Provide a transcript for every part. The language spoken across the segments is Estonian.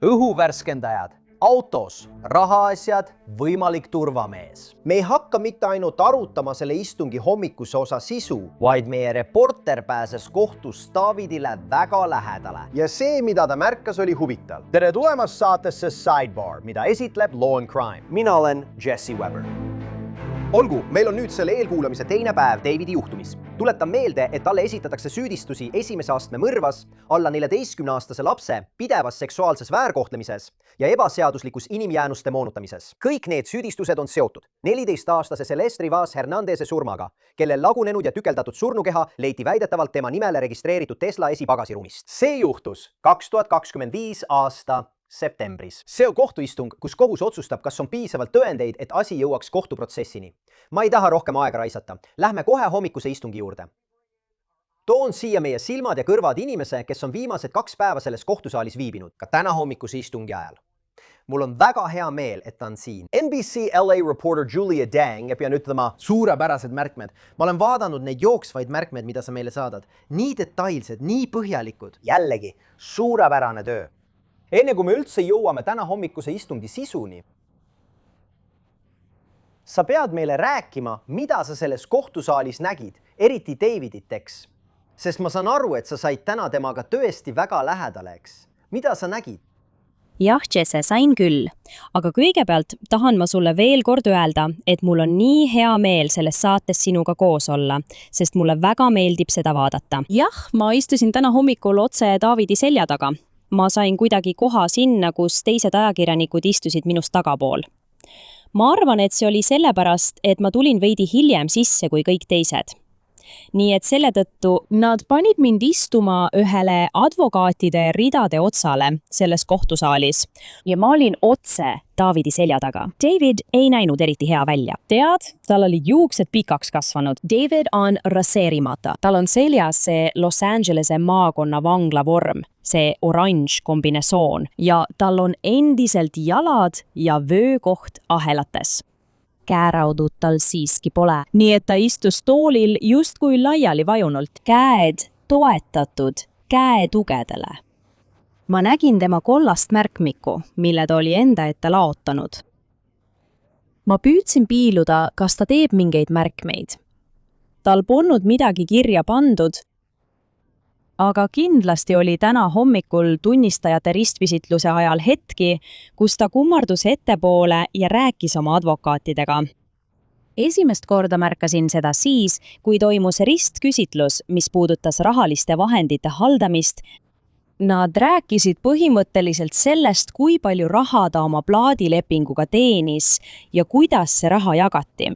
õhuvärskendajad, autos, rahaasjad, võimalik turvamees. Me ei hakka mitte ainult arutama selle istungi hommikuse osa sisu, vaid meie reporter pääses kohtus Davidile väga lähedale. Ja see, mida ta märkas, oli huvitav. Tere tulemast saatesse Sidebar, mida esitleb Law and Crime. Mina olen Jesse Weber. Olgu, meil on nüüd selle eelkuulamise teine päev Davidi juhtumis. Tuletan meelde, et talle esitatakse süüdistusi esimese astme mõrvas, alla 14-aastase lapse pidevas seksuaalses väärkohtlemises ja ebaseaduslikus inimjäänuste moonutamises. Kõik need süüdistused on seotud 14-aastase Celeste Rivas Hernandeze surmaga, kellel lagunenud ja tükeldatud surnukeha leiti väidetavalt tema nimele registreeritud Tesla esipagasiruumist. See juhtus 2025 aasta septembris. See on kohtuistung, kus kohus otsustab, kas on piisavalt tõendeid, et asi jõuaks kohtuprotsessini. Ma ei taha rohkem aega raisata. Lähme kohe hommikuse istungi juurde. Toon siia meie silmad ja kõrvad inimese, kes on viimased 2 päeva selles kohtusaalis viibinud, ka täna hommikuse istungi ajal. Mul on väga hea meel, et ta on siin. NBC LA reporter Julia Dang ja pean ütlema suurepärased märkmed. Ma olen vaadanud neid jooksvaid märkmed, mida sa meile saadad. Nii detailsed, nii põhjalikud. Jällegi, suurepärane töö. Enne kui me üldse jõuame täna hommikuse istungi sisuni, sa pead meile rääkima, mida sa selles kohtusaalis nägid, eriti Davidit, eks. Sest ma saan aru, et sa said täna temaga tõesti väga lähedale, eks. Mida sa nägid? Jah, Jesse, sain küll. Aga kõigepealt tahan ma sulle veel kord öelda, et mul on nii hea meel selles saates sinuga koos olla, sest mulle väga meeldib seda vaadata. Jah, ma istusin täna hommikul otse Davidi selja taga. Ma sain kuidagi koha sinna, kus teised ajakirjanikud istusid minust tagapool. Ma arvan, et see oli sellepärast, et ma tulin veidi hiljem sisse kui kõik teised. Nii et selle tõttu nad panid mind istuma ühele advokaatide ridade otsale selles kohtusaalis ja ma olin otse Davidi selja taga. David ei näinud eriti hea välja. Tead, tal olid juuksed pikaks kasvanud. David on raseerimata. Tal on seljas see Los Angelese maakonna vangla vorm, see oranž kombinesoon ja tal on endiselt jalad ja vöökoht ahelates. Käeraudud tal siiski pole, nii et ta istus toolil justkui laiali vajunult, käed toetatud käetugedele. Ma nägin tema kollast märkmikku, mille ta oli enda ette laotanud. Ma püüdsin piiluda, kas ta teeb mingeid märkmeid. Tal polnud midagi kirja pandud, aga kindlasti oli täna hommikul tunnistajate ristvisitluse ajal hetki, kus ta kummardus ettepoole ja rääkis oma advokaatidega. Esimest korda märkasin seda siis, kui toimus ristküsitlus, mis puudutas rahaliste vahendite haldamist. Nad rääkisid põhimõtteliselt sellest, kui palju raha ta oma plaadilepinguga teenis ja kuidas see raha jagati.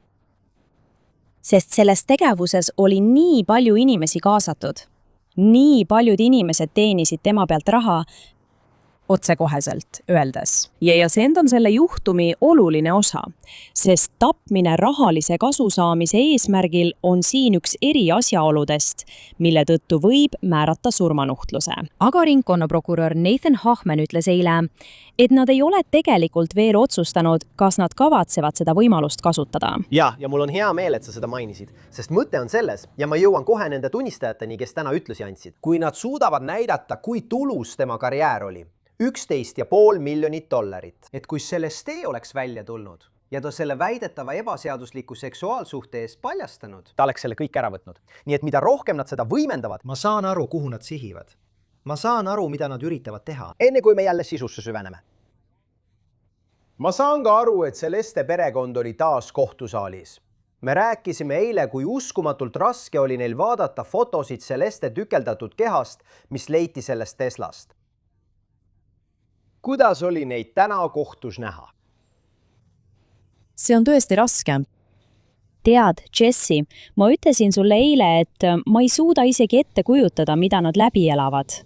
Sest selles tegevuses oli nii palju inimesi kaasatud. Nii paljud inimesed teenisid tema pealt raha otsekoheselt öeldes. Ja see on selle juhtumi oluline osa, sest tapmine rahalise kasu saamise eesmärgil on siin üks eri asjaoludest, mille tõttu võib määrata surmanuhtluse. Aga ringkonnaprokurör Nathan Hochman ütles eile, et nad ei ole tegelikult veel otsustanud, kas nad kavatsevad seda võimalust kasutada. Ja mul on hea meel, et sa seda mainisid, sest mõte on selles ja ma jõuan kohe nende tunnistajateni, kes täna ütlusi andsid. Kui nad suudavad näidata, kui tulus tema karjäär oli, $11,5 miljonit. Et kui Celeste oleks välja tulnud ja ta selle väidetava ebaseadusliku seksuaalsuhte eest paljastanud, ta oleks selle kõik ära võtnud. Nii et mida rohkem nad seda võimendavad, ma saan aru, kuhu nad sihivad. Ma saan aru, mida nad üritavad teha. Enne kui me jälle sisusse süveneme. Ma saan ka aru, et Celeste perekond oli taas kohtusaalis. Me rääkisime eile, kui uskumatult raske oli neil vaadata fotosid Celeste tükeldatud kehast, mis leiti sellest Teslast. Kuidas oli neid täna kohtus näha? See on tõesti raske. Tead, Jesse, ma ütlesin sulle eile, et ma ei suuda isegi ette kujutada, mida nad läbi elavad.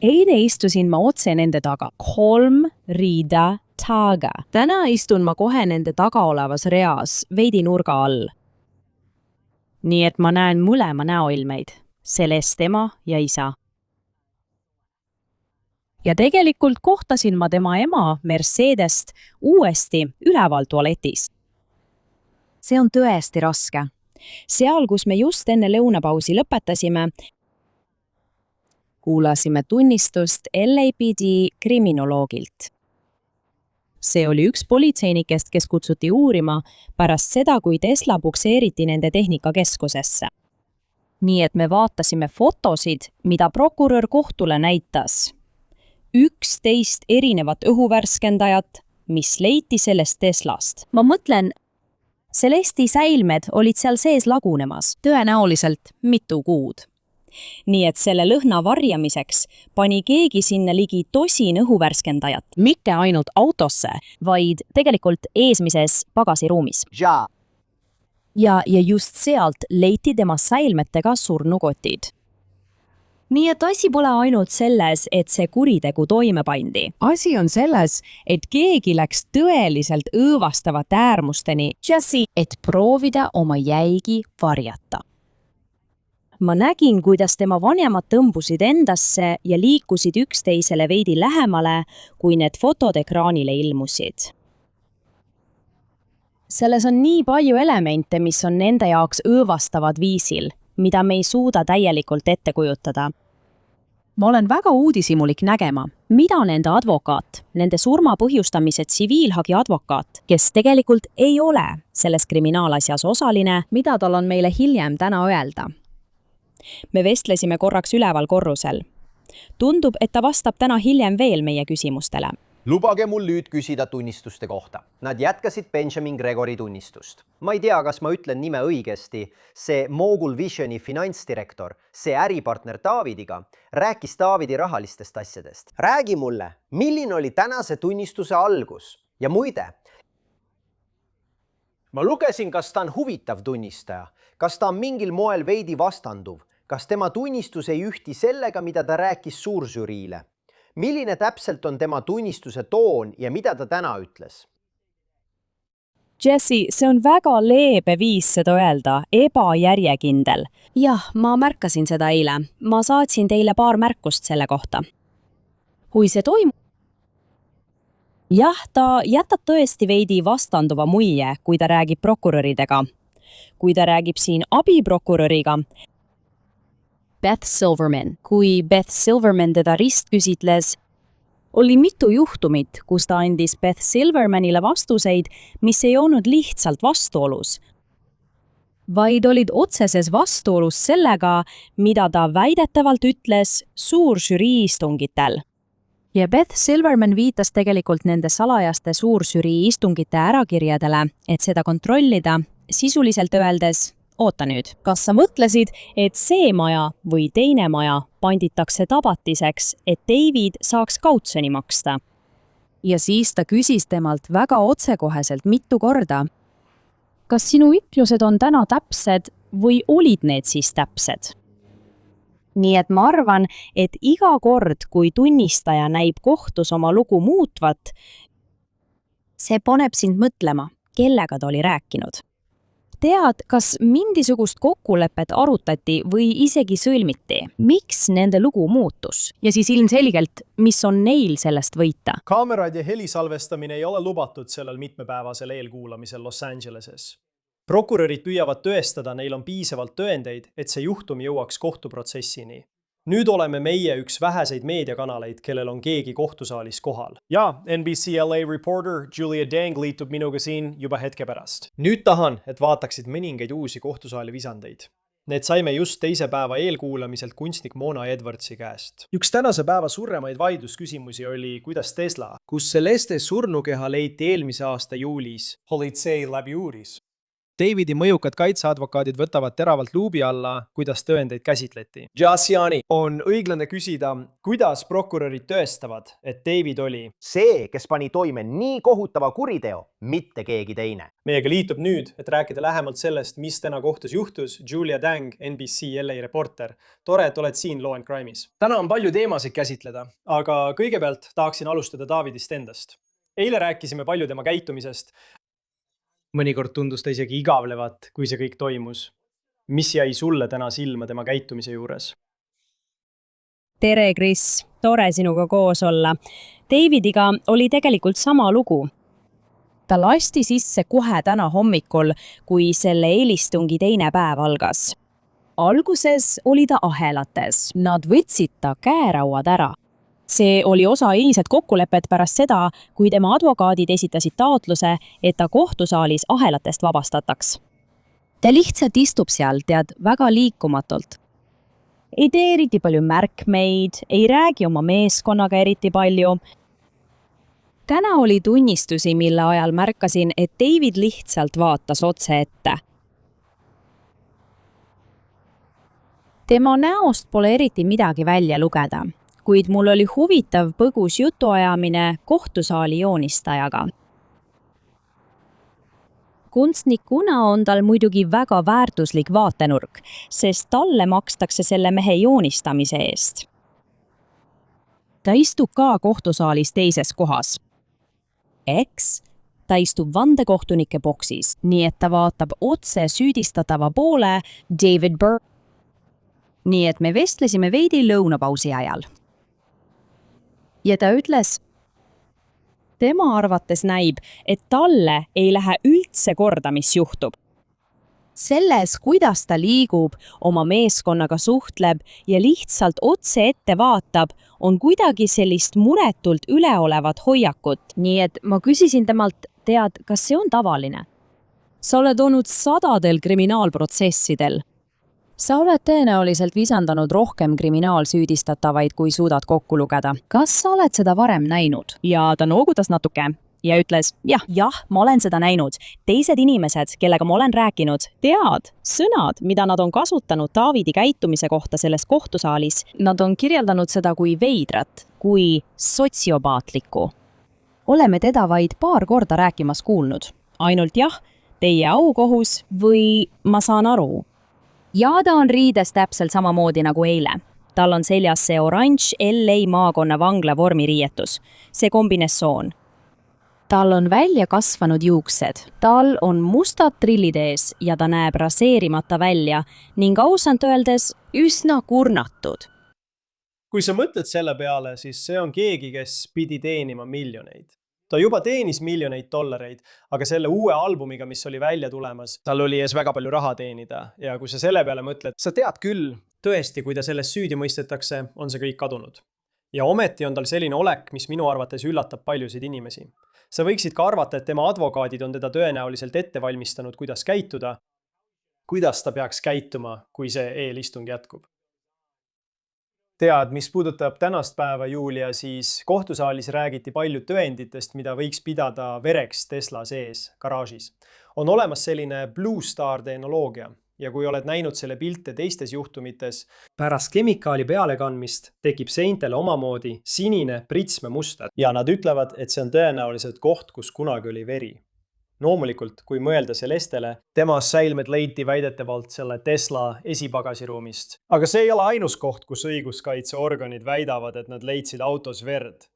Eile istusin ma otse nende taga, 3 riida taga. Täna istun ma kohe nende taga olevas reas, veidi nurga all. Nii et ma näen mõlema näoilmeid, Celeste ema ja isa. Ja tegelikult kohtasin ma tema ema Mercedest uuesti üleval tualetis. See on tõesti raske. Seal, kus me just enne lõunapausi lõpetasime, kuulasime tunnistust LAPD kriminoloogilt. See oli üks politseinikest, kes kutsuti uurima pärast seda, kui Tesla pukseeriti nende tehnikakeskusesse. Nii et me vaatasime fotosid, mida prokurör kohtule näitas. 11 erinevat õhuvärskendajat, mis leiti sellest Teslast. Ma mõtlen, Celesti säilmed olid seal sees lagunemas, tõenäoliselt mitu kuud. Nii et selle lõhna varjamiseks pani keegi sinna ligi tosin õhuvärskendajat. Mitte ainult autosse, vaid tegelikult eesmises pagasiruumis. Ja just sealt leiti tema säilmetega surnukotid. Nii et asi pole ainult selles, et see kuritegu toime pandi. Asi on selles, et keegi läks tõeliselt õõvastavate äärmusteni, et proovida oma jäigi varjata. Ma nägin, kuidas tema vanemad tõmbusid endasse ja liikusid üksteisele veidi lähemale, kui need fotod ekraanile ilmusid. Selles on nii palju elemente, mis on nende jaoks õõvastavad viisil, mida me ei suuda täielikult ette kujutada. Ma olen väga uudishimulik nägema, mida nende advokaat, nende surma põhjustamise tsiviilhagi advokaat, kes tegelikult ei ole selles kriminaalasjas osaline, mida tal on meile hiljem täna öelda. Me vestlesime korraks üleval korrusel. Tundub, et ta vastab täna hiljem veel meie küsimustele. Lubage mul nüüd küsida tunnistuste kohta. Nad jätkasid Benjamin Gregori tunnistust. Ma ei tea, kas ma ütlen nime õigesti. See Mogul Visioni finantsdirektor, see äripartner Davidiga, rääkis Davidi rahalistest asjadest. Räägi mulle, milline oli tänase tunnistuse algus? Ja muide, ma lugesin, kas ta on huvitav tunnistaja, kas ta on mingil moel veidi vastanduv, kas tema tunnistus ei ühti sellega, mida ta rääkis suuržüriile. Milline täpselt on tema tunnistuse toon ja mida ta täna ütles? Jesse, see on väga leebe viis seda öelda, ebajärjekindel. Jah, ma märkasin seda eile. Ma saatsin teile paar märkust selle kohta. Kui see toimub? Jah, ta jätab tõesti veidi vastanduva muie, kui ta räägib prokuröridega. Kui ta räägib siin abiprokuröriga, Beth Silverman. Kui Beth Silverman teda ristküsitles, oli mitu juhtumit, kus ta andis Beth Silvermanile vastuseid, mis ei olnud lihtsalt vastuolus, vaid olid otseses vastuolus sellega, mida ta väidetavalt ütles suuržürii istungitel. Ja Beth Silverman viitas tegelikult nende salajaste suuržürii istungite ärakirjadele, et seda kontrollida, sisuliselt öeldes, oota nüüd, kas sa mõtlesid, et see maja või teine maja panditakse tabatiseks, et David saaks kautsjoni maksta? Ja siis ta küsis temalt väga otsekoheselt mitu korda. Kas sinu ütlused on täna täpsed või olid need siis täpsed? Nii et ma arvan, et iga kord, kui tunnistaja näib kohtus oma lugu muutvat, see paneb sind mõtlema, kellega ta oli rääkinud. Tead, kas mingisugust kokkulepet arutati või isegi sõlmiti? Miks nende lugu muutus? Ja siis ilmselgelt, mis on neil sellest võita? Kaamerad ja helisalvestamine ei ole lubatud sellel mitmepäevasel eelkuulamisel Los Angeleses. Prokurörid püüavad tõestada, neil on piisavalt tõendeid, et see juhtum jõuaks kohtuprotsessini. Nüüd oleme meie üks väheseid meediakanaleid, kellel on keegi kohtusaalis kohal. Ja, NBC LA reporter Julia Dang liitub minuga siin juba hetke pärast. Nüüd tahan, et vaataksid mõningaid uusi kohtusaali visandeid. Need saime just teise päeva eelkuulamiselt kunstnik Mona Edwardsi käest. Üks tänase päeva surremaid vaidlusküsimusi oli, kuidas Tesla, kus Celeste surnukeha leiti eelmise aasta juulis, politsei läbi uuris. Davidi mõjukad kaitseadvokaadid võtavad teravalt luubi alla, kuidas tõendeid käsitleti. Jassiani on õiglane küsida, kuidas prokurörid tõestavad, et David oli see, kes pani toime nii kohutava kuriteo, mitte keegi teine. Meiega liitub nüüd, et rääkida lähemalt sellest, mis täna kohtus juhtus, Julia Dang, NBC LA reporter. Tore, et oled siin Law & Crime'is. Täna on palju teemasid käsitleda, aga kõigepealt tahaksin alustada Davidist endast. Eile rääkisime palju tema käitumisest. Mõnikord tundus ta isegi igavlevat, kui see kõik toimus. Mis jäi sulle täna silma tema käitumise juures? Tere, Chris. Tore sinuga koos olla. Davidiga oli tegelikult sama lugu. Ta lasti sisse kohe täna hommikul, kui selle eelistungi teine päev algas. Alguses oli ta ahelates. Nad võtsid ta käerauad ära. See oli osa eilset kokkulepet pärast seda, kui tema advokaadid esitasid taotluse, et ta kohtusaalis ahelatest vabastataks. Ta lihtsalt istub seal, tead, väga liikumatult. Ei tee eriti palju märkmeid, ei räägi oma meeskonnaga eriti palju. Täna oli tunnistusi, mille ajal märkasin, et David lihtsalt vaatas otse ette. Tema näost pole eriti midagi välja lugeda, kuid mul oli huvitav põgus jutuajamine kohtusaali joonistajaga. Kunstnikuna on tal muidugi väga väärtuslik vaatenurk, sest talle makstakse selle mehe joonistamise eest. Ta istub ka kohtusaalis teises kohas. Eks, ta istub vandekohtunike boksis, nii et ta vaatab otse süüdistatava poole David Burr. Nii et me vestlesime veidi lõunapausi ajal. Ja ta ütles, tema arvates näib, et talle ei lähe üldse korda, mis juhtub. Selles, kuidas ta liigub, oma meeskonnaga suhtleb ja lihtsalt otse ette vaatab, on kuidagi sellist muretult üleolevat hoiakut. Nii et ma küsisin temalt, tead, kas see on tavaline? Sa oled olnud sadadel kriminaalprotsessidel. Sa oled tõenäoliselt visandanud rohkem kriminaalsüüdistatavaid, kui suudad kokku lugeda. Kas sa oled seda varem näinud? Ja ta noogutas natuke ja ütles, jah, ma olen seda näinud. Teised inimesed, kellega ma olen rääkinud, tead, sõnad, mida nad on kasutanud Davidi käitumise kohta selles kohtusaalis, nad on kirjeldanud seda kui veidrat, kui sotsiopaatlikku. Oleme teda vaid paar korda rääkimas kuulnud. Ainult jah, teie aukohus või ma saan aru. Ja ta on riides täpselt samamoodi nagu eile. Tal on seljas see oranž LA maakonna vangla vormiriietus, see kombinessoon. Tal on välja kasvanud juuksed, tal on mustad trillid ees ja ta näeb raseerimata välja ning ausalt öeldes üsna kurnatud. Kui sa mõtled selle peale, siis see on keegi, kes pidi teenima miljoneid. Ta juba teenis miljoneid dollareid, aga selle uue albumiga, mis oli välja tulemas, tal oli ees väga palju raha teenida. Ja kui sa selle peale mõtled, sa tead küll, tõesti, kui ta selles süüdi mõistetakse, on see kõik kadunud. Ja ometi on tal selline olek, mis minu arvates üllatab paljusid inimesi. Sa võiksid ka arvata, et tema advokaadid on teda tõenäoliselt ette valmistanud, kuidas käituda, kuidas ta peaks käituma, kui see eelistung jätkub. Tead, mis puudutab tänast päeva, Julia, siis kohtusaalis räägiti palju tõenditest, mida võiks pidada vereks Tesla sees, garaažis. On olemas selline Blue Star tehnoloogia ja kui oled näinud selle pilte teistes juhtumites, pärast kemikaali pealekandmist tekib seintele omamoodi sinine pritsme muster ja nad ütlevad, et see on tõenäoliselt koht, kus kunagi oli veri. Loomulikult, kui mõelda Celestele, tema säilmed leiti väidetavalt selle Tesla esipagasiruumist. Aga see ei ole ainus koht, kus õiguskaitseorganid väidavad, et nad leidsid autos verd.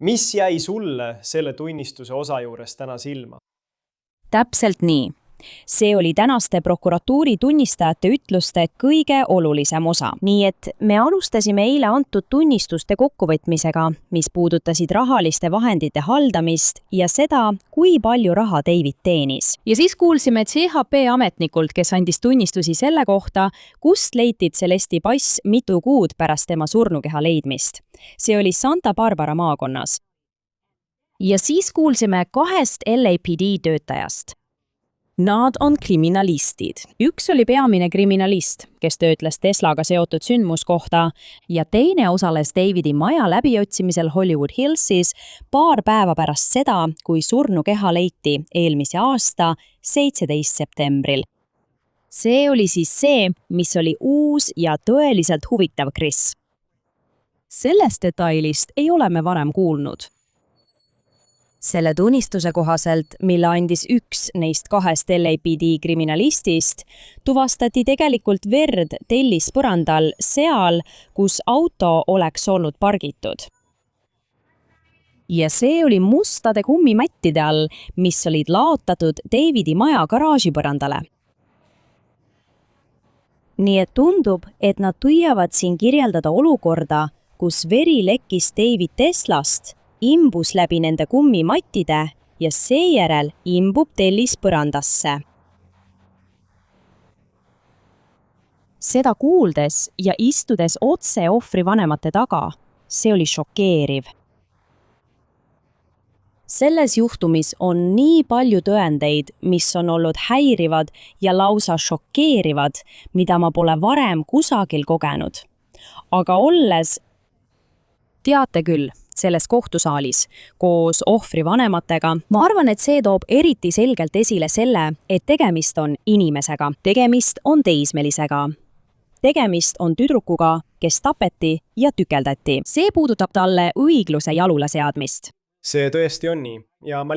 Mis jäi sulle selle tunnistuse osa juures täna silma? Täpselt nii. See oli tänaste prokuratuuri tunnistajate ütluste kõige olulisem osa. Nii et me alustasime eile antud tunnistuste kokkuvõtmisega, mis puudutasid rahaliste vahendite haldamist ja seda, kui palju raha David teenis. Ja siis kuulsime CHP ametnikult, kes andis tunnistusi selle kohta, kust leiti Celesti pass mitu kuud pärast tema surnukeha leidmist. See oli Santa Barbara maakonnas. Ja siis kuulsime 2 LAPD töötajast. Nad on kriminalistid. Üks oli peamine kriminalist, kes töötles Teslaga seotud sündmuskohta ja teine osales Davidi maja läbiotsimisel Hollywood Hillsis paar päeva pärast seda, kui surnukeha leiti eelmise aasta 17. septembril. See oli siis see, mis oli uus ja tõeliselt huvitav, Chris. Sellest detailist ei ole me varem kuulnud. Selle tunnistuse kohaselt, mille andis üks neist 2 LAPD kriminalistist, tuvastati tegelikult verd tellispõrandal seal, kus auto oleks olnud pargitud. Ja see oli mustade kummimattide all, mis olid laotatud Davidi maja garaažipõrandale. Nii et tundub, et nad püüavad siin kirjeldada olukorda, kus veri lekkis David Teslast, imbus läbi nende kummimattide ja seejärel imbub tellispõrandasse. seda kuuldes ja istudes otse ohvri vanemate taga, see oli šokeeriv. Selles juhtumis on nii palju tõendeid, mis on olnud häirivad ja lausa šokeerivad, mida ma pole varem kusagil kogenud. Aga olles, teate küll, selles kohtusaalis koos ohvri vanematega, ma arvan, et see toob eriti selgelt esile selle, et tegemist on inimesega, tegemist on teismelisega. Tegemist on tüdrukuga, kes tapeti ja tükeldati. See puudutab talle õigluse jalule seadmist. See tõesti on nii ja ma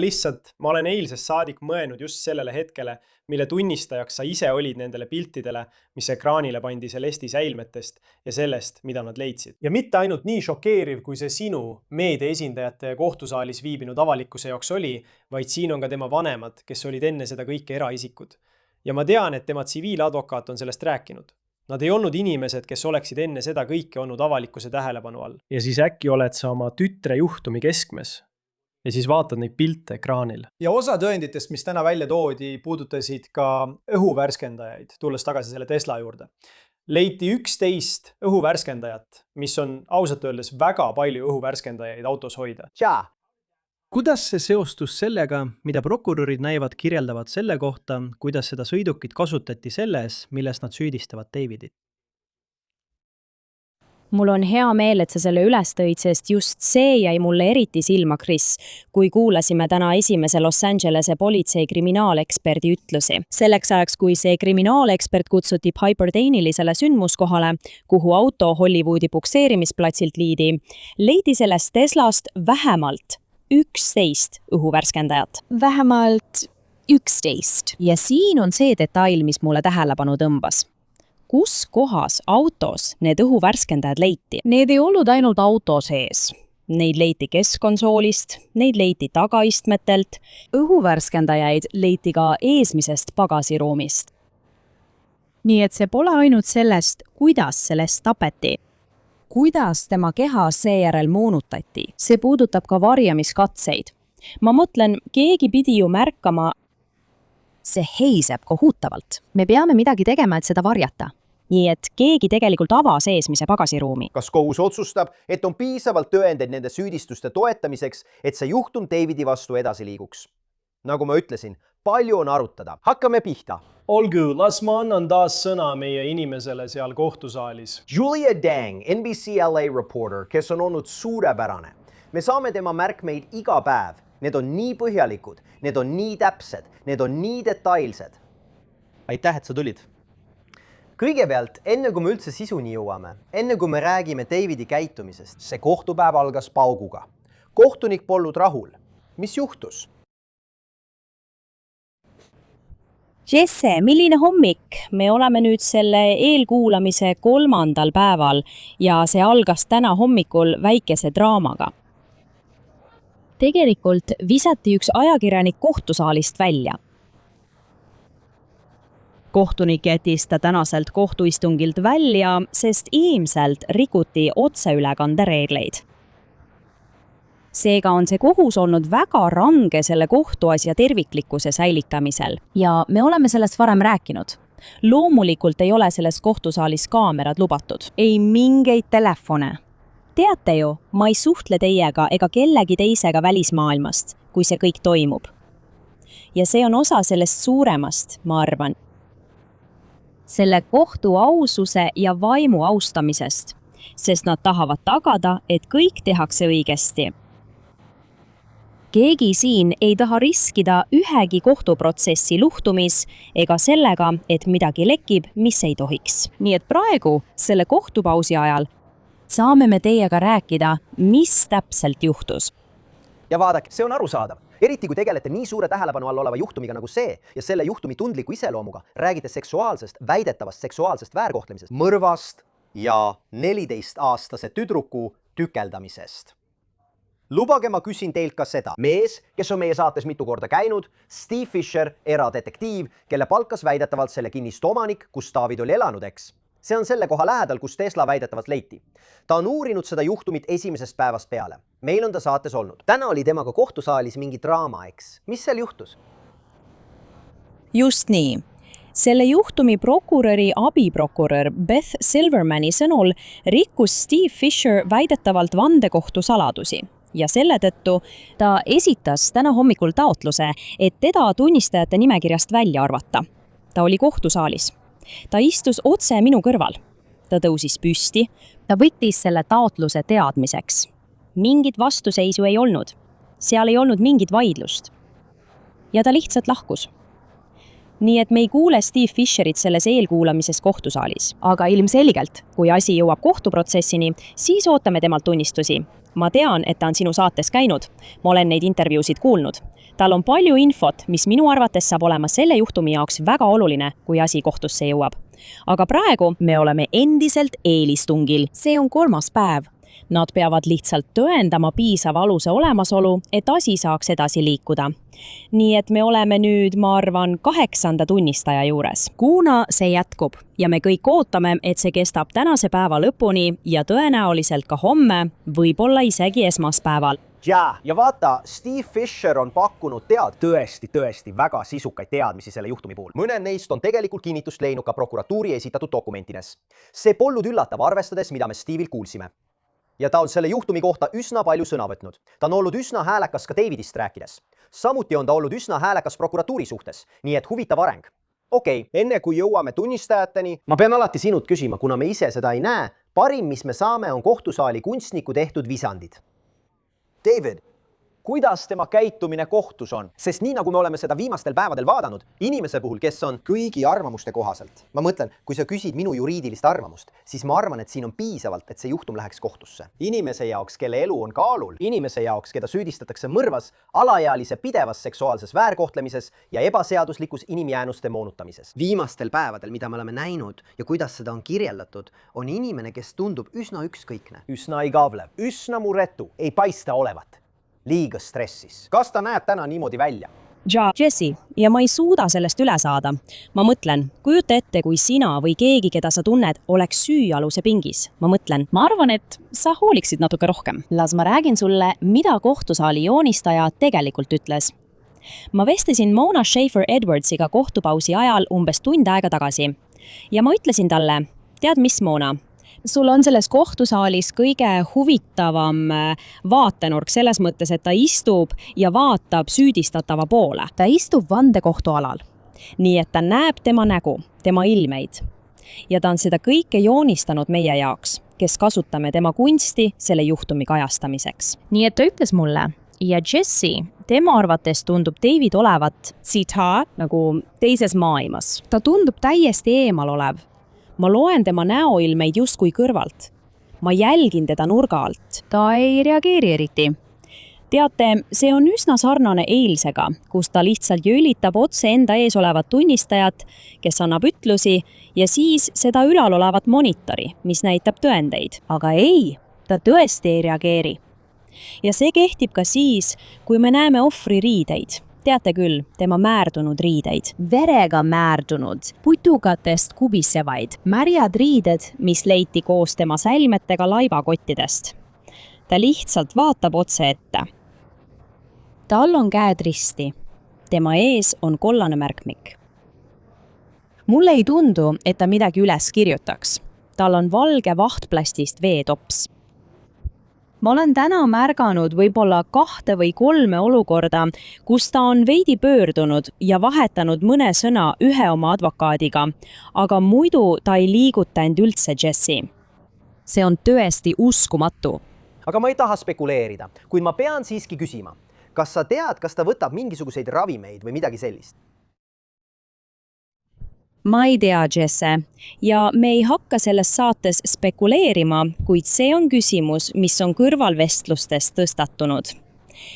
olen eilsest saadik mõelnud just sellele hetkele, mille tunnistajaks sa ise olid nendele piltidele, mis ekraanile pandi Celesti säilmetest ja sellest, mida nad leidsid. Ja mitte ainult nii šokeeriv, kui see sinu meedia esindajate kohtusaalis viibinud avalikkuse jaoks oli, vaid siin on ka tema vanemad, kes olid enne seda kõike eraisikud. Ja ma tean, et tema tsiviiladvokaat on sellest rääkinud. Nad ei olnud inimesed, kes oleksid enne seda kõike olnud avalikkuse tähelepanu all. Ja siis äkki oled sa oma tütre juhtumi keskmes. Ja siis vaatad neid pilte ekraanil. Ja osa tõenditest, mis täna välja toodi, puudutasid ka õhuvärskendajaid, tulles tagasi selle Tesla juurde. Leiti 11 õhuvärskendajat, mis on ausalt öeldes väga palju õhuvärskendajaid autos hoida. Kuidas see seostus sellega, mida prokurörid näivad kirjeldavad selle kohta, kuidas seda sõidukit kasutati selles, milles nad süüdistavad Davidit? Mul on hea meel, et sa selle üles tõid, sest just see jäi mulle eriti silma, Chris, kui kuulasime täna esimese Los Angelese politsei kriminaaleksperdi ütlusi. Selleks ajaks, kui see kriminaalekspert kutsuti Piper Danilisele sündmuskohale, kuhu auto Hollywoodi pukseerimisplatsilt liidi, leidi sellest Teslast vähemalt 11 õhuvärskendajat. Vähemalt 11. Ja siin on see detail, mis mulle tähelepanu tõmbas. Kus kohas autos need õhuvärskendajad leiti? Need ei olnud ainult auto sees. Neid leiti keskkonsoolist, neid leiti tagaistmetelt. Õhuvärskendajaid leiti ka eesmisest pagasiruumist. Nii et see pole ainult sellest, kuidas sellest tapeti. Kuidas tema keha seejärel moonutati. See puudutab ka varjamiskatseid. Ma mõtlen, keegi pidi ju märkama, see heiseb kohutavalt. Me peame midagi tegema, et seda varjata. Nii et keegi tegelikult avas eesmise pagasiruumi. Kas kohus otsustab, et on piisavalt tõendeid nende süüdistuste toetamiseks, et see juhtum Davidi vastu edasi liiguks? Nagu ma ütlesin, palju on arutada. Hakkame pihta. Olgu, las ma annan taas sõna meie inimesele seal kohtusaalis. Julia Dang, NBC LA reporter, kes on olnud suurepärane. Me saame tema märkmeid iga päev. Need on nii põhjalikud, need on nii täpsed, need on nii detailsed. Aitäh, et sa tulid. Kõigepealt, enne kui me üldse sisuni jõuame, enne kui me räägime Davidi käitumisest, see kohtupäev algas pauguga. Kohtunik polnud rahul. Mis juhtus? Jesse, milline hommik? Me oleme nüüd selle eelkuulamise 3. päeval ja see algas täna hommikul väikese draamaga. Tegelikult visati üks ajakirjanik kohtusaalist välja. Kohtunik jättis ta tänaselt kohtuistungilt välja, sest ilmselt rikuti otseülekande reegleid. Seega on see kohus olnud väga range selle kohtuasja terviklikkuse säilitamisel ja me oleme sellest varem rääkinud. Loomulikult ei ole selles kohtusaalis kaamerad lubatud. Ei mingeid telefone. Teate ju, ma ei suhtle teiega ega kellegi teisega välismaailmast, kui see kõik toimub. Ja see on osa sellest suuremast, ma arvan. Selle kohtu aususe ja vaimu austamisest, sest nad tahavad tagada, et kõik tehakse õigesti. Keegi siin ei taha riskida ühegi kohtuprotsessi luhtumis ega sellega, et midagi lekib, mis ei tohiks. Nii et praegu, selle kohtupausi ajal, saame me teiega rääkida, mis täpselt juhtus. Ja vaadake, see on arusaadav. Eriti kui tegelete nii suure tähelepanu all oleva juhtumiga nagu see ja selle juhtumi tundliku iseloomuga, räägite väidetavast seksuaalsest väärkohtlemisest, mõrvast ja 14-aastase tüdruku tükeldamisest. Lubage ma küsin teilt ka seda. Mees, kes on meie saates mitu korda käinud, Steve Fisher, eradetektiiv, kelle palkas väidetavalt selle kinnistu omanik, kus David oli elanud, eks. See on selle koha lähedal, kus Tesla väidetavalt leiti. Ta on uurinud seda juhtumit esimesest päevast peale. Meil on ta saates olnud. Täna oli temaga kohtusaalis mingi draama, eks. Mis seal juhtus? Just nii. selle juhtumi prokuröri abiprokurör Beth Silvermani sõnul rikkus Steve Fisher väidetavalt vandekohtu saladusi ja selle tõttu ta esitas täna hommikul taotluse, et teda tunnistajate nimekirjast välja arvata. Ta oli kohtusaalis. Ta istus otse minu kõrval. Ta tõusis püsti. Ta võttis selle taotluse teadmiseks. Mingit vastuseisu ei olnud. Seal ei olnud mingit vaidlust. Ja ta lihtsalt lahkus. Nii et me ei kuule Steve Fisherit selles eelkuulamises kohtusaalis. Aga ilmselgelt, kui asi jõuab kohtuprotsessini, siis ootame temalt tunnistusi. Ma tean, et ta on sinu saates käinud. Ma olen neid intervjuusid kuulnud. Tal on palju infot, mis minu arvates saab olema selle juhtumi jaoks väga oluline, kui asi kohtusse jõuab. Aga praegu me oleme endiselt eelistungil. See on 3. päev. Nad peavad lihtsalt tõendama piisava aluse olemasolu, et asi saaks edasi liikuda. Nii et me oleme nüüd, ma arvan, 8. tunnistaja juures. Kuna see jätkub ja me kõik ootame, et see kestab tänase päeva lõpuni ja tõenäoliselt ka homme, võib-olla isegi esmaspäeval. Ja vaata, Steve Fisher on pakkunud tõesti väga sisukaid teadmisi selle juhtumi puhul. Mõned neist on tegelikult kinnitust leidnud ka prokuratuuri esitatud dokumentides. See polnud üllatav arvestades, mida me Steve'ilt kuulsime. Ja ta on selle juhtumi kohta üsna palju sõna võtnud. Ta on olnud üsna häälekas ka Davidist rääkides. Samuti on ta olnud üsna häälekas prokuratuuri suhtes, nii et huvitav areng. Okei, enne kui jõuame tunnistajateni, ma pean alati sinult küsima, kuna me ise seda ei näe, parim, mis me saame, on kohtusaali kunstniku tehtud visandid. David, kuidas tema käitumine kohtus on? Sest nii nagu me oleme seda viimastel päevadel vaadanud, inimese puhul, kes on kõigi arvamuste kohaselt. Ma mõtlen, kui sa küsid minu juriidilist arvamust, siis ma arvan, et siin on piisavalt, et see juhtum läheks kohtusse. Inimese jaoks, kelle elu on kaalul, inimese jaoks, keda süüdistatakse mõrvas, alaealise pidevas seksuaalses väärkohtlemises ja ebaseaduslikus inimjäänuste moonutamises. Viimastel päevadel, mida me oleme näinud ja kuidas seda on kirjeldatud, on inimene, kes tundub üsna ükskõikne. Üsna igavlev, üsna muretu, ei paista olevat. Liiga stressis. Kas ta näeb täna niimoodi välja? Jesse, ja ma ei suuda sellest üle saada. Ma mõtlen, kujuta ette, kui sina või keegi, keda sa tunned, oleks süüaluse pingis. Ma arvan, et sa hooliksid natuke rohkem. Las ma räägin sulle, mida kohtusaali joonistaja tegelikult ütles. Ma vestlesin Mona Schaefer-Edwardsiga kohtupausi ajal umbes tund aega tagasi. Ja ma ütlesin talle, tead mis, Mona? Sul on selles kohtusaalis kõige huvitavam vaatenurk selles mõttes, et ta istub ja vaatab süüdistatava poole. Ta istub vandekohtu alal. Nii et ta näeb tema nägu, tema ilmeid. Ja ta on seda kõike joonistanud meie jaoks, kes kasutame tema kunsti selle juhtumi kajastamiseks. Nii et ta ütles mulle, ja Jesse, tema arvates tundub David olevat nagu teises maailmas. Ta tundub täiesti eemal olev. Ma loen tema näoilmeid justkui kõrvalt. Ma jälgin teda nurga alt. Ta ei reageeri eriti. Teate, see on üsna sarnane eilsega, kus ta lihtsalt jõlitab otse enda ees olevat tunnistajat, kes annab ütlusi ja siis seda ülal olevat monitori, mis näitab tõendeid. Aga ei, ta tõesti ei reageeri. Ja see kehtib ka siis, kui me näeme ohvri riideid. Teate küll, tema määrdunud riideid. Verega määrdunud, putukatest kubisevaid, märjad riided, mis leiti koos tema sälmetega laibakottidest. Ta lihtsalt vaatab otse ette. Tal on käed risti. Tema ees on kollane märkmik. Mulle ei tundu, et ta midagi üles kirjutaks. Tal on valge vahtplastist veetops. Ma olen täna märganud võib-olla 2 või 3 olukorda, kus ta on veidi pöördunud ja vahetanud mõne sõna ühe oma advokaadiga, aga muidu ta ei liiguta end üldse, Jesse. See on tõesti uskumatu. Aga ma ei taha spekuleerida, kuid ma pean siiski küsima. Kas sa tead, kas ta võtab mingisuguseid ravimeid või midagi sellist? Ma ei tea, Jesse, ja me ei hakka selles saates spekuleerima, kuid see on küsimus, mis on kõrvalvestlustest tõstatunud.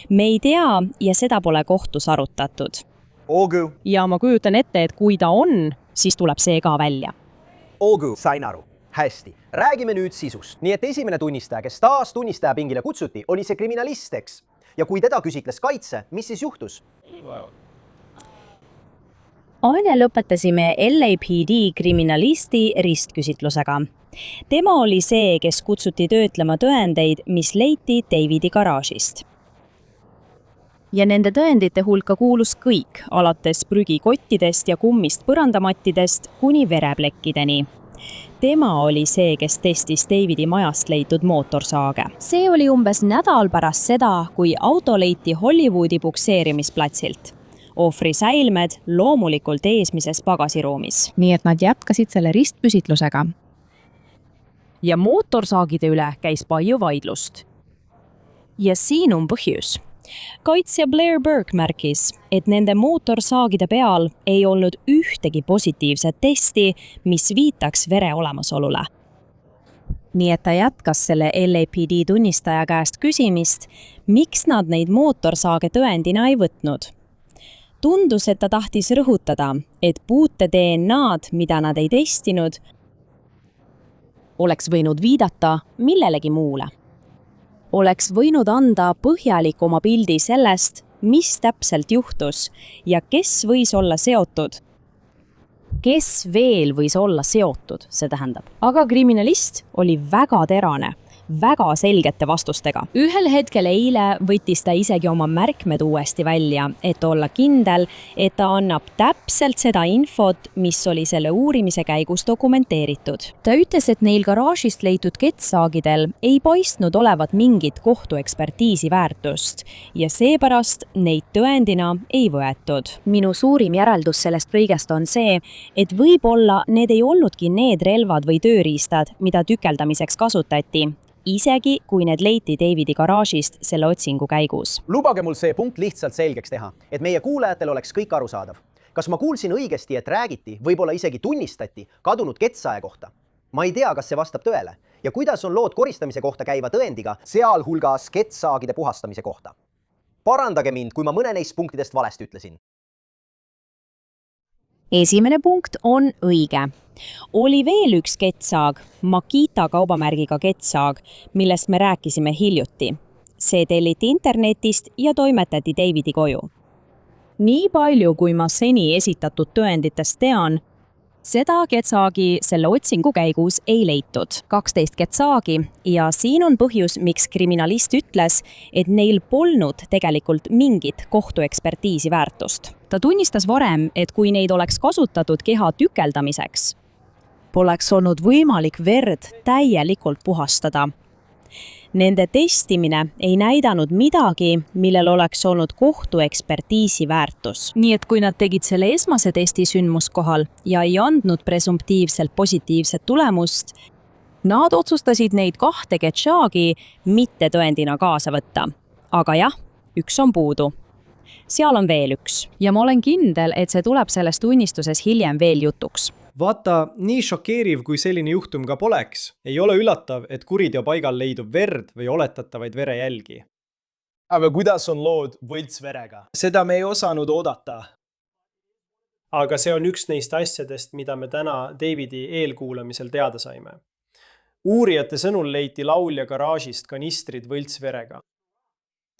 Me ei tea ja seda pole kohtus arutatud. Olgu. Ja ma kujutan ette, et kui ta on, siis tuleb see ka välja. Olgu, sain aru. Hästi, räägime nüüd sisust. Nii et esimene tunnistaja, kes taas tunnistaja pingile kutsuti, oli see kriminalist, eks? Ja kui teda küsitles kaitse, mis siis juhtus? Aine lõpetasime LAPD kriminalisti ristküsitlusega. Tema oli see, kes kutsuti töötlema tõendeid, mis leiti Davidi garaažist. ja nende tõendite hulka kuulus kõik, alates prügikottidest ja kummist põrandamattidest kuni vereplekkideni. Tema oli see, kes testis Davidi majast leitud mootorsaage. See oli umbes nädal pärast seda, kui auto leiti Hollywoodi pukseerimisplatsilt. Ohvri säilmed loomulikult eesmises pagasiruumis. Nii et nad jätkasid selle ristpüsitlusega. Ja mootorsaagide üle käis palju vaidlust. Ja siin on põhjus. Kaitsja Blair Burke märkis, et nende mootorsaagide peal ei olnud ühtegi positiivset testi, mis viitaks vere olemasolule. Nii et ta jätkas selle LAPD tunnistaja käest küsimist, miks nad neid mootorsaage tõendina ei võtnud. Tundus, et ta tahtis rõhutada, et puute DNA-d, mida nad ei testinud, oleks võinud viidata millelegi muule. Oleks võinud anda põhjalikuma pildi sellest, mis täpselt juhtus ja kes võis olla seotud. Kes veel võis olla seotud, see tähendab. Aga kriminalist oli väga terane, väga selgete vastustega. Ühel hetkel eile võttis ta isegi oma märkmed uuesti välja, et olla kindel, et ta annab täpselt seda infot, mis oli selle uurimise käigus dokumenteeritud. Ta ütles, et neil garaažist leitud kettsaagidel ei paistnud olevat mingit kohtuekspertiisi väärtust ja seepärast neid tõendina ei võetud. Minu suurim järeldus sellest kõigest on see, et võib-olla need ei olnudki need relvad või tööriistad, mida tükeldamiseks kasutati, isegi kui need leiti Davidi garaažist selle otsingu käigus. Lubage mul see punkt lihtsalt selgeks teha, et meie kuulajatel oleks kõik arusaadav. Kas ma kuulsin õigesti, et räägiti, võib-olla isegi tunnistati kadunud kettsae kohta? Ma ei tea, kas see vastab tõele. Ja kuidas on lood koristamise kohta käiva tõendiga, sealhulgas kettsaagide puhastamise kohta? Parandage mind, kui ma mõne neist punktidest valesti ütlesin. Esimene punkt on õige. Oli veel üks kettsaag, Makita kaubamärgiga kettsaag, millest me rääkisime hiljuti. See telliti internetist ja toimetati Davidi koju. Nii palju, kui ma seni esitatud tõenditest tean, seda kettsaagi selle otsingu käigus ei leitud. 12 kettsaagi ja siin on põhjus, miks kriminalist ütles, et neil polnud tegelikult mingit kohtuekspertiisi väärtust. Ta tunnistas varem, et kui neid oleks kasutatud keha tükeldamiseks, poleks olnud võimalik verd täielikult puhastada. Nende testimine ei näidanud midagi, millel oleks olnud kohtuekspertiisi väärtus. Nii et kui nad tegid selle esmase testi sündmuskohal ja ei andnud presumptiivselt positiivset tulemust, nad otsustasid neid 2 kettsaagi mitte tõendina kaasa võtta. Aga jah, üks on puudu. Seal on veel üks. Ja ma olen kindel, et see tuleb selles tunnistuses hiljem veel jutuks. Vaata, nii šokeeriv, kui selline juhtum ka poleks, ei ole üllatav, et kuriteo paigal leidub verd või oletatavaid verejälgi. Aga kuidas on lood võltsverega? Seda me ei osanud oodata. Aga see on üks neist asjadest, mida me täna Davidi eelkuulamisel teada saime. Uurijate sõnul leiti laulja garaažist kanistrid võltsverega.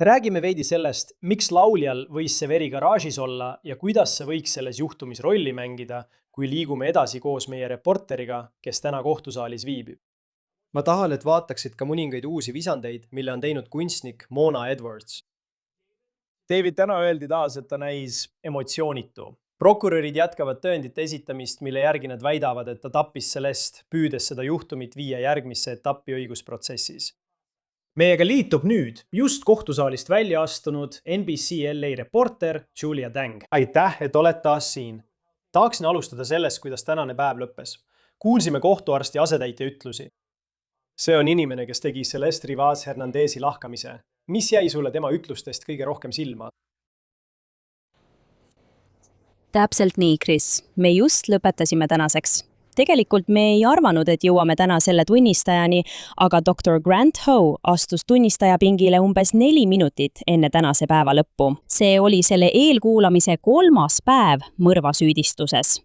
Räägime veidi sellest, miks lauljal võis see veri garaažis olla ja kuidas see võiks selles juhtumis rolli mängida, kui liigume edasi koos meie reporteriga, kes täna kohtusaalis viibib. Ma tahan, et vaataksid ka mõningaid uusi visandeid, mille on teinud kunstnik Mona Edwards. David, täna öeldi taas, et ta näis emotsioonitu. Prokurörid jätkavad tõendite esitamist, mille järgi nad väidavad, et ta tappis Celeste, püüdes seda juhtumit viia järgmisse etappi õigusprotsessis. Meiega liitub nüüd just kohtusaalist välja astunud NBC LA reporter Julia Dang. Aitäh, et oled taas siin. Tahaksin alustada sellest, kuidas tänane päev lõppes. Kuulsime kohtuarsti asetäitja ütlusi. See on inimene, kes tegi Celeste Rivas Hernandezi lahkamise. Mis jäi sulle tema ütlustest kõige rohkem silma? Täpselt nii, Chris. Me just lõpetasime tänaseks. Tegelikult me ei arvanud, et jõuame täna selle tunnistajani, aga Dr. Grant Ho astus tunnistaja pingile umbes 4 minutit enne tänase päeva lõppu. See oli selle eelkuulamise 3. päev mõrvasüüdistuses.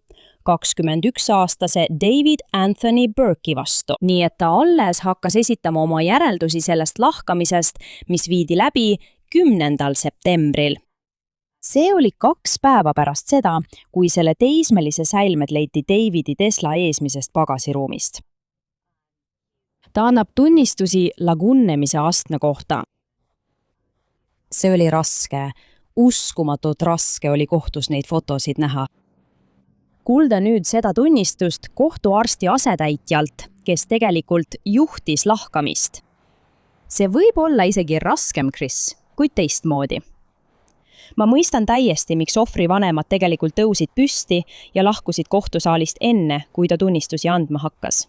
21-aastase David Anthony Burke'i vastu. Nii et ta alles hakkas esitama oma järeldusi sellest lahkamisest, mis viidi läbi 10. septembril. See oli 2 päeva pärast seda, kui selle teismelise säilmed leiti Davidi Tesla eesmisest pagasiruumist. Ta annab tunnistusi lagunnemise astme kohta. See oli raske, uskumatult raske oli kohtus neid fotosid näha. Kuulda nüüd seda tunnistust kohtuarsti asetäitjalt, kes tegelikult juhtis lahkamist. See võib olla isegi raskem, Chris, kuid teistmoodi. Ma mõistan täiesti, miks ohvri vanemad tegelikult tõusid püsti ja lahkusid kohtusaalist enne, kui ta tunnistusi andma hakkas.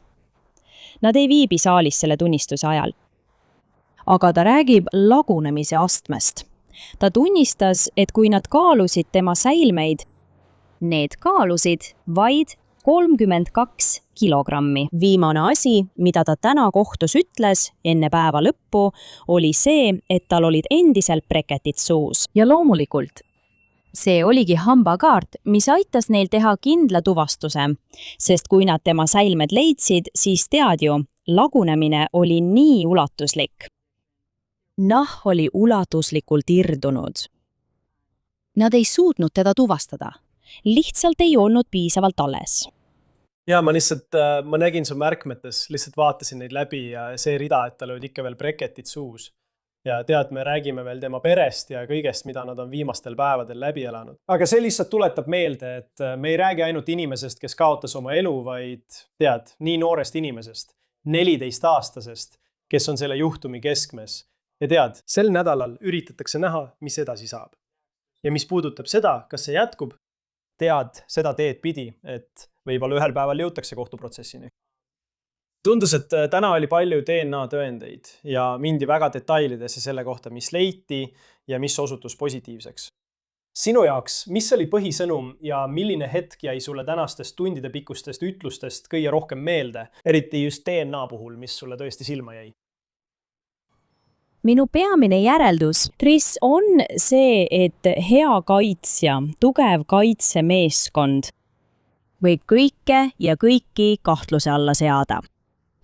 Nad ei viibi saalis selle tunnistuse ajal. Aga ta räägib lagunemise astmest. Ta tunnistas, et kui nad kaalusid tema säilmeid, need kaalusid vaid 32 kilogrammi. Viimane asi, mida ta täna kohtus ütles enne päeva lõppu, oli see, et tal olid endiselt breketid suus. Ja loomulikult, see oligi hambakaart, mis aitas neil teha kindla tuvastuse, sest kui nad tema säilmed leidsid, siis tead ju, lagunemine oli nii ulatuslik. Nahk oli ulatuslikult irdunud. Nad ei suutnud teda tuvastada. Lihtsalt ei olnud piisavalt alles. Ja ma nägin su märkmetes, lihtsalt vaatasin neid läbi ja see rida, et tal olid ikka veel breketid suus. Ja tead, me räägime veel tema perest ja kõigest, mida nad on viimastel päevadel läbi elanud. Aga see lihtsalt tuletab meelde, et me ei räägi ainult inimesest, kes kaotas oma elu, vaid tead, nii noorest inimesest, 14-aastasest, kes on selle juhtumi keskmes. Ja tead, sel nädalal üritatakse näha, mis edasi saab. Ja mis puudutab seda, kas see jätkub, tead, seda teed pidi, et võib-olla ühel päeval jõutakse kohtuprotsessini. Tundus, et täna oli palju DNA tõendeid ja mindi väga detailidesse selle kohta, mis leiti ja mis osutus positiivseks. Sinu jaoks, mis oli põhisõnum ja milline hetk jäi sulle tänastest tundide pikkustest ütlustest kõige rohkem meelde, eriti just DNA puhul, mis sulle tõesti silma jäi? Minu peamine järeldus, Tris, on see, et hea kaitsja, tugev kaitsemeeskond võib kõike ja kõiki kahtluse alla seada.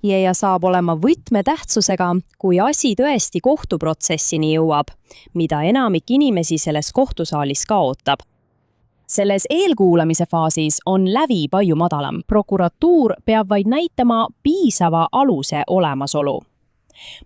Ja saab olema võtmetähtsusega, kui asi tõesti kohtuprotsessini jõuab, mida enamik inimesi selles kohtusaalis ka ootab. Selles eelkuulamise faasis on lävi palju madalam. Prokuratuur peab vaid näitama piisava aluse olemasolu.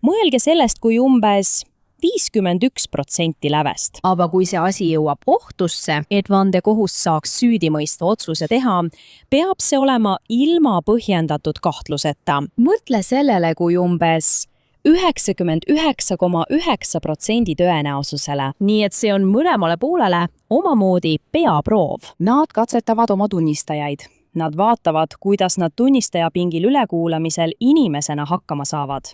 Mõelge sellest kui umbes 51% lävest. Aga kui see asi jõuab kohtusse, et vandekohus saaks süüdimõistva otsuse teha, peab see olema ilma põhjendatud kahtluseta. Mõtle sellele kui umbes 99,9% tõenäosusele. Nii et see on mõlemale poolele omamoodi peaproov. Nad katsetavad oma tunnistajaid. Nad vaatavad, kuidas nad tunnistajapingil ülekuulamisel inimesena hakkama saavad.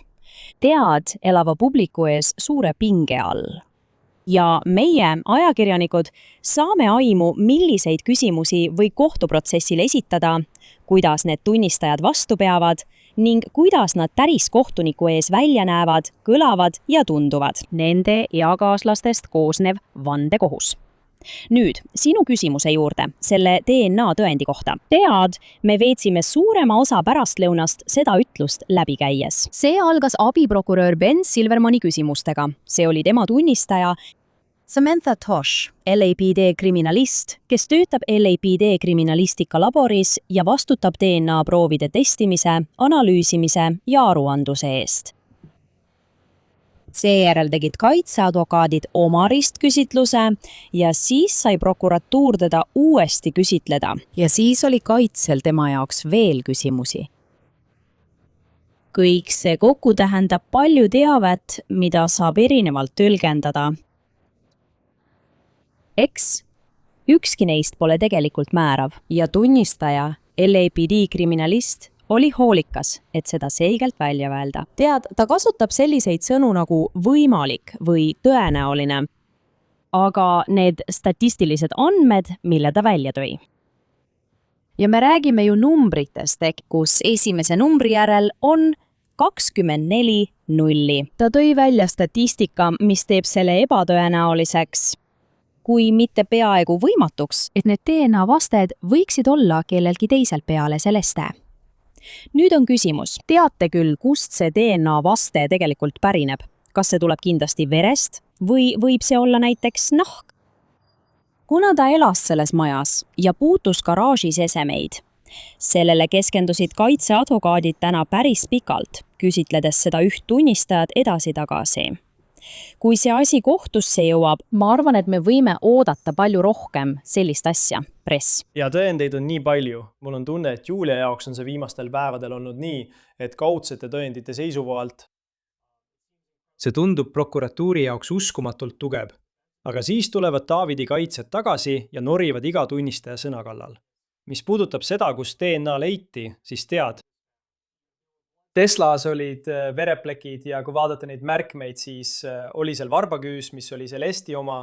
Tead elava publiku ees suure pinge all. Ja meie, ajakirjanikud, saame aimu, milliseid küsimusi või kohtuprotsessil esitada, kuidas need tunnistajad vastu peavad ning kuidas nad täriskohtuniku ees välja näevad, kõlavad ja tunduvad. Nende eakaaslastest koosnev vandekohus. Nüüd, sinu küsimuse juurde, selle DNA tõendi kohta. Tead, me veetsime suurema osa pärastlõunast seda ütlust läbi käies. See algas abiprokurör Ben Silvermani küsimustega. See oli tema tunnistaja Samantha Tosh, LAPD kriminalist, kes töötab LAPD kriminalistika laboris ja vastutab DNA proovide testimise, analüüsimise ja aruandluse eest. Seejärel tegid kaitseadvokaadid oma ristküsitluse ja siis sai prokuratuur teda uuesti küsitleda. Ja siis oli kaitsel tema jaoks veel küsimusi. Kõik see kokku tähendab palju teavet, mida saab erinevalt tõlgendada. Eks, ükski neist pole tegelikult määrav ja tunnistaja, LAPD kriminalist, oli hoolikas, et seda selgelt välja öelda. Tead, ta kasutab selliseid sõnu nagu võimalik või tõenäoline, aga need statistilised andmed, mille ta välja tõi. Ja me räägime ju numbritest, kus esimese numbri järel on 24 nulli. Ta tõi välja statistika, mis teeb selle ebatõenäoliseks, kui mitte peaaegu võimatuks, et need DNA vasted võiksid olla kellelgi teiselt peale Celeste. Nüüd on küsimus. Teate küll, kust see DNA vaste tegelikult pärineb? Kas see tuleb kindlasti verest või võib see olla näiteks nahk? Kuna ta elas selles majas ja puutus garaažis esemeid, sellele keskendusid kaitseadvokaadid täna päris pikalt, küsitledes seda üht tunnistajat edasi-tagasi. kui see asi kohtusse jõuab, ma arvan, et me võime oodata palju rohkem sellist asja, press. Ja tõendeid on nii palju. Mul on tunne, et Julia jaoks on see viimastel päevadel olnud nii, et kaudsete tõendite seisukohalt see tundub prokuratuuri jaoks uskumatult tugev. Aga siis tulevad Davidi kaitsjad tagasi ja norivad iga tunnistaja sõna kallal. Mis puudutab seda, kus DNA leiti, siis tead. Teslas olid vereplekid ja kui vaadata neid märkmeid, siis oli seal varbaküüs, mis oli Celesti oma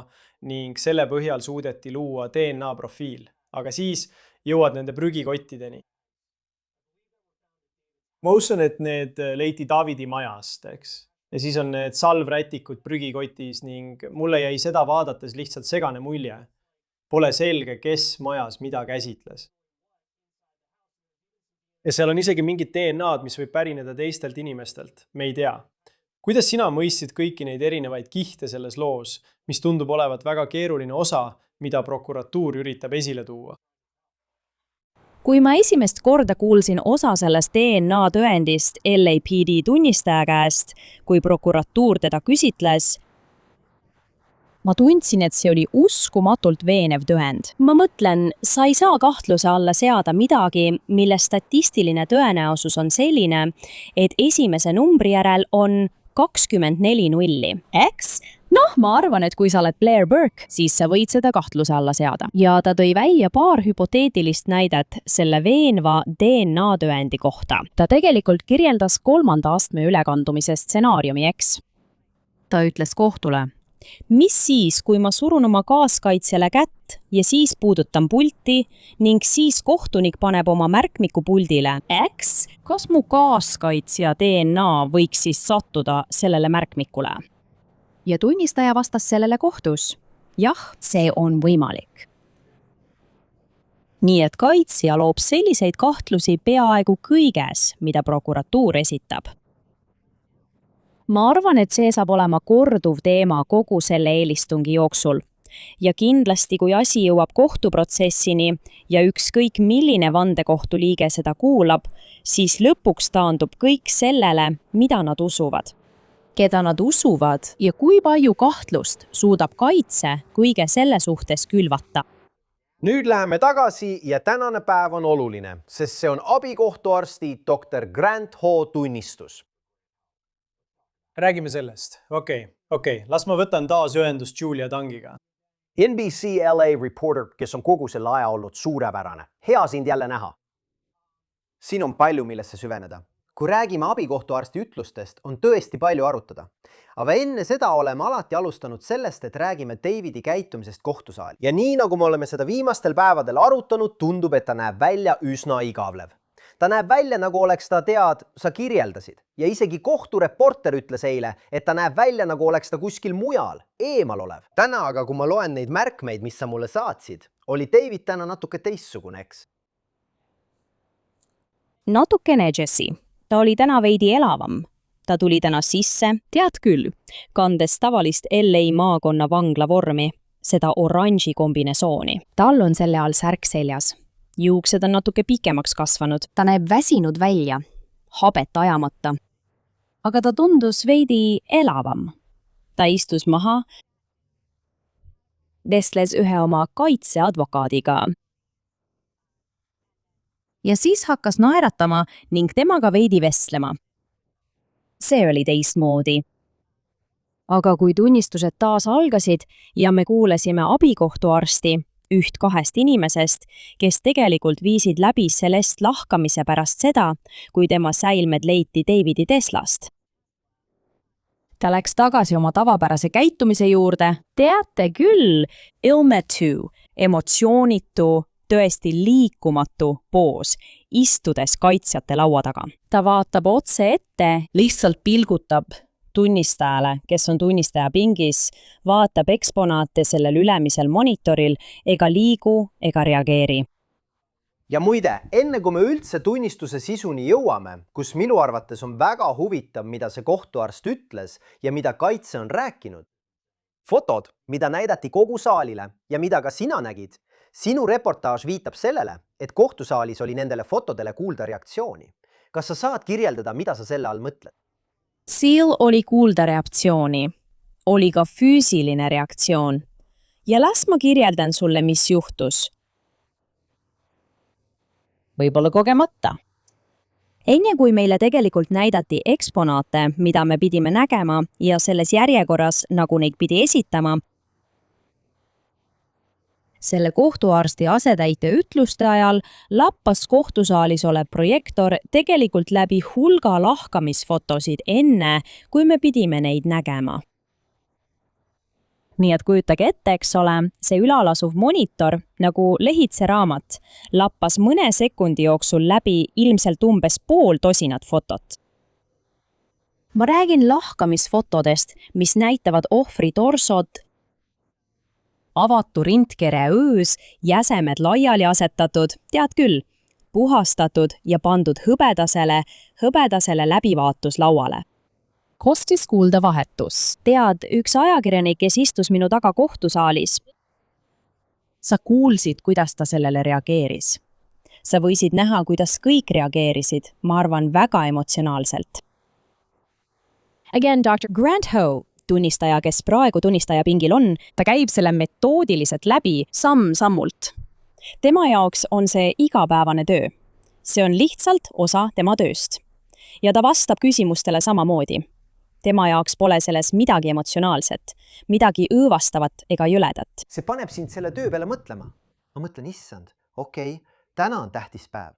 ning selle põhjal suudeti luua DNA profiil. Aga siis jõuad nende prügikottideni. Ma usun, et need leiti Davidi majast, eks. Ja siis on need salvrätikud prügikotis ning mulle jäi seda vaadates lihtsalt segane mulje. Pole selge, kes majas mida käsitles. Ja seal on isegi mingid DNA-d, mis võib pärineda teistelt inimestelt. Me ei tea. Kuidas sina mõistsid kõiki neid erinevaid kihte selles loos, mis tundub olevat väga keeruline osa, mida prokuratuur üritab esile tuua? Kui ma esimest korda kuulsin osa sellest DNA tõendist LAPD tunnistaja käest, kui prokuratuur teda küsitles, ma tundsin, et see oli uskumatult veenev tõend. Ma mõtlen, sa ei saa kahtluse alla seada midagi, mille statistiline tõenäosus on selline, et esimese numbri järel on 24 nulli. Eks? Noh, ma arvan, et kui sa oled Blair Burke, siis sa võid seda kahtluse alla seada. Ja ta tõi välja paar hüpoteetilist näidet selle veenva DNA tõendi kohta. Ta tegelikult kirjeldas 3. astme ülekandumise stsenaariumi, eks? Ta ütles kohtule. Mis siis, kui ma surun oma kaaskaitsjale kätt ja siis puudutan pulti ning siis kohtunik paneb oma märkmiku puldile? Eks? Kas mu kaaskaitsja DNA võiks siis sattuda sellele märkmikule? Ja tunnistaja vastas sellele kohtus. Jah, see on võimalik. Nii et kaitsja loob selliseid kahtlusi peaaegu kõiges, mida prokuratuur esitab. Ma arvan, et see saab olema korduv teema kogu selle eelistungi jooksul. Ja kindlasti, kui asi jõuab kohtuprotsessini ja ükskõik milline vandekohtu liige seda kuulab, siis lõpuks taandub kõik sellele, mida nad usuvad. Keda nad usuvad ja kui palju kahtlust suudab kaitse kõige selle suhtes külvata. Nüüd läheme tagasi ja tänane päev on oluline, sest see on abikohtuarsti Dr. Grant H. tunnistus. Räägime sellest. Okei. Las ma võtan taas ühendust Julia Tangiga. NBC LA reporter, kes on kogu selle aja olnud suurepärane. Hea sind jälle näha. Siin on palju, millesse süveneda. Kui räägime abikohtuarsti ütlustest, on tõesti palju arutada. Aga enne seda oleme alati alustanud sellest, et räägime Davidi käitumisest kohtusaali. Ja nii nagu me oleme seda viimastel päevadel arutanud, tundub, et ta näeb välja üsna igavlev. Ta näeb välja, nagu oleks ta sa kirjeldasid. Ja isegi kohtureporter ütles eile, et ta näeb välja, nagu oleks ta kuskil mujal, eemal olev. Täna aga, kui ma loen neid märkmeid, mis sa mulle saatsid, oli David täna natuke teistsugune, eks? Natukene, Jesse. Ta oli täna veidi elavam. Ta tuli täna sisse, tead küll, kandes tavalist LA maakonna vangla vormi, seda oranži kombinesooni. Tal on selle all särk seljas. Juuksed on natuke pikemaks kasvanud. Ta näeb väsinud välja, habet ajamata. Aga ta tundus veidi elavam. Ta istus maha, vestles ühe oma kaitseadvokaadiga. Ja siis hakkas naeratama ning temaga veidi vestlema. See oli teistmoodi. Aga kui tunnistused taas algasid ja me kuulesime abikohtuarsti, 1-2 inimesest, kes tegelikult viisid läbi Celest lahkamise pärast seda, kui tema säilmed leiti Davidi Teslast. Ta läks tagasi oma tavapärase käitumise juurde. Teate küll, ilmetu, emotsioonitu, tõesti liikumatu poos, istudes kaitsjate laua taga. Ta vaatab otse ette, lihtsalt pilgutab tunnistajale, kes on tunnistaja pingis, vaatab eksponaate sellel ülemisel monitoril ega liigu ega reageeri. Ja muide, enne kui me üldse tunnistuse sisuni jõuame, kus minu arvates on väga huvitav, mida see kohtuarst ütles ja mida kaitse on rääkinud. Fotod, mida näidati kogu saalile ja mida ka sina nägid, sinu reportaaž viitab sellele, et kohtusaalis oli nendele fotodele kuulda reaktsiooni. Kas sa saad kirjeldada, mida sa selle all mõtled? Seal oli kuulda reaktsiooni, oli ka füüsiline reaktsioon. Ja las ma kirjeldan sulle, mis juhtus. Võib-olla kogemata. Enne kui meile tegelikult näidati eksponaate, mida me pidime nägema ja selles järjekorras, nagu neid pidi esitama, selle kohtuarsti asetäitja ütluste ajal lappas kohtusaalis olev projektor tegelikult läbi hulga lahkamisfotosid enne, kui me pidime neid nägema. Nii et kujutage ette, eks ole, see ülalasuv monitor, nagu lehitse raamat, lappas mõne sekundi jooksul läbi ilmselt umbes 30 fotot. Ma räägin lahkamisfotodest, mis näitavad ohvri torsot, avatu rindkere öös, jäsemed laiali asetatud, tead küll, puhastatud ja pandud hõbedasele läbivaatuslauale. Kostis kuulda vahetus. Tead, üks ajakirjanik, kes istus minu taga kohtusaalis. Sa kuulsid, kuidas ta sellele reageeris. Sa võisid näha, kuidas kõik reageerisid, ma arvan, väga emotsionaalselt. Again, Dr. Grant Ho, tunnistaja, kes praegu tunnistaja pingil on, ta käib selle metoodiliselt läbi samm-sammult. Tema jaoks on see igapäevane töö. See on lihtsalt osa tema tööst. Ja ta vastab küsimustele samamoodi. Tema jaoks pole selles midagi emotsionaalset, midagi õõvastavat ega jõledat. See paneb sind selle töö peale mõtlema. Ma mõtlen, issand, okei, täna on tähtis päev.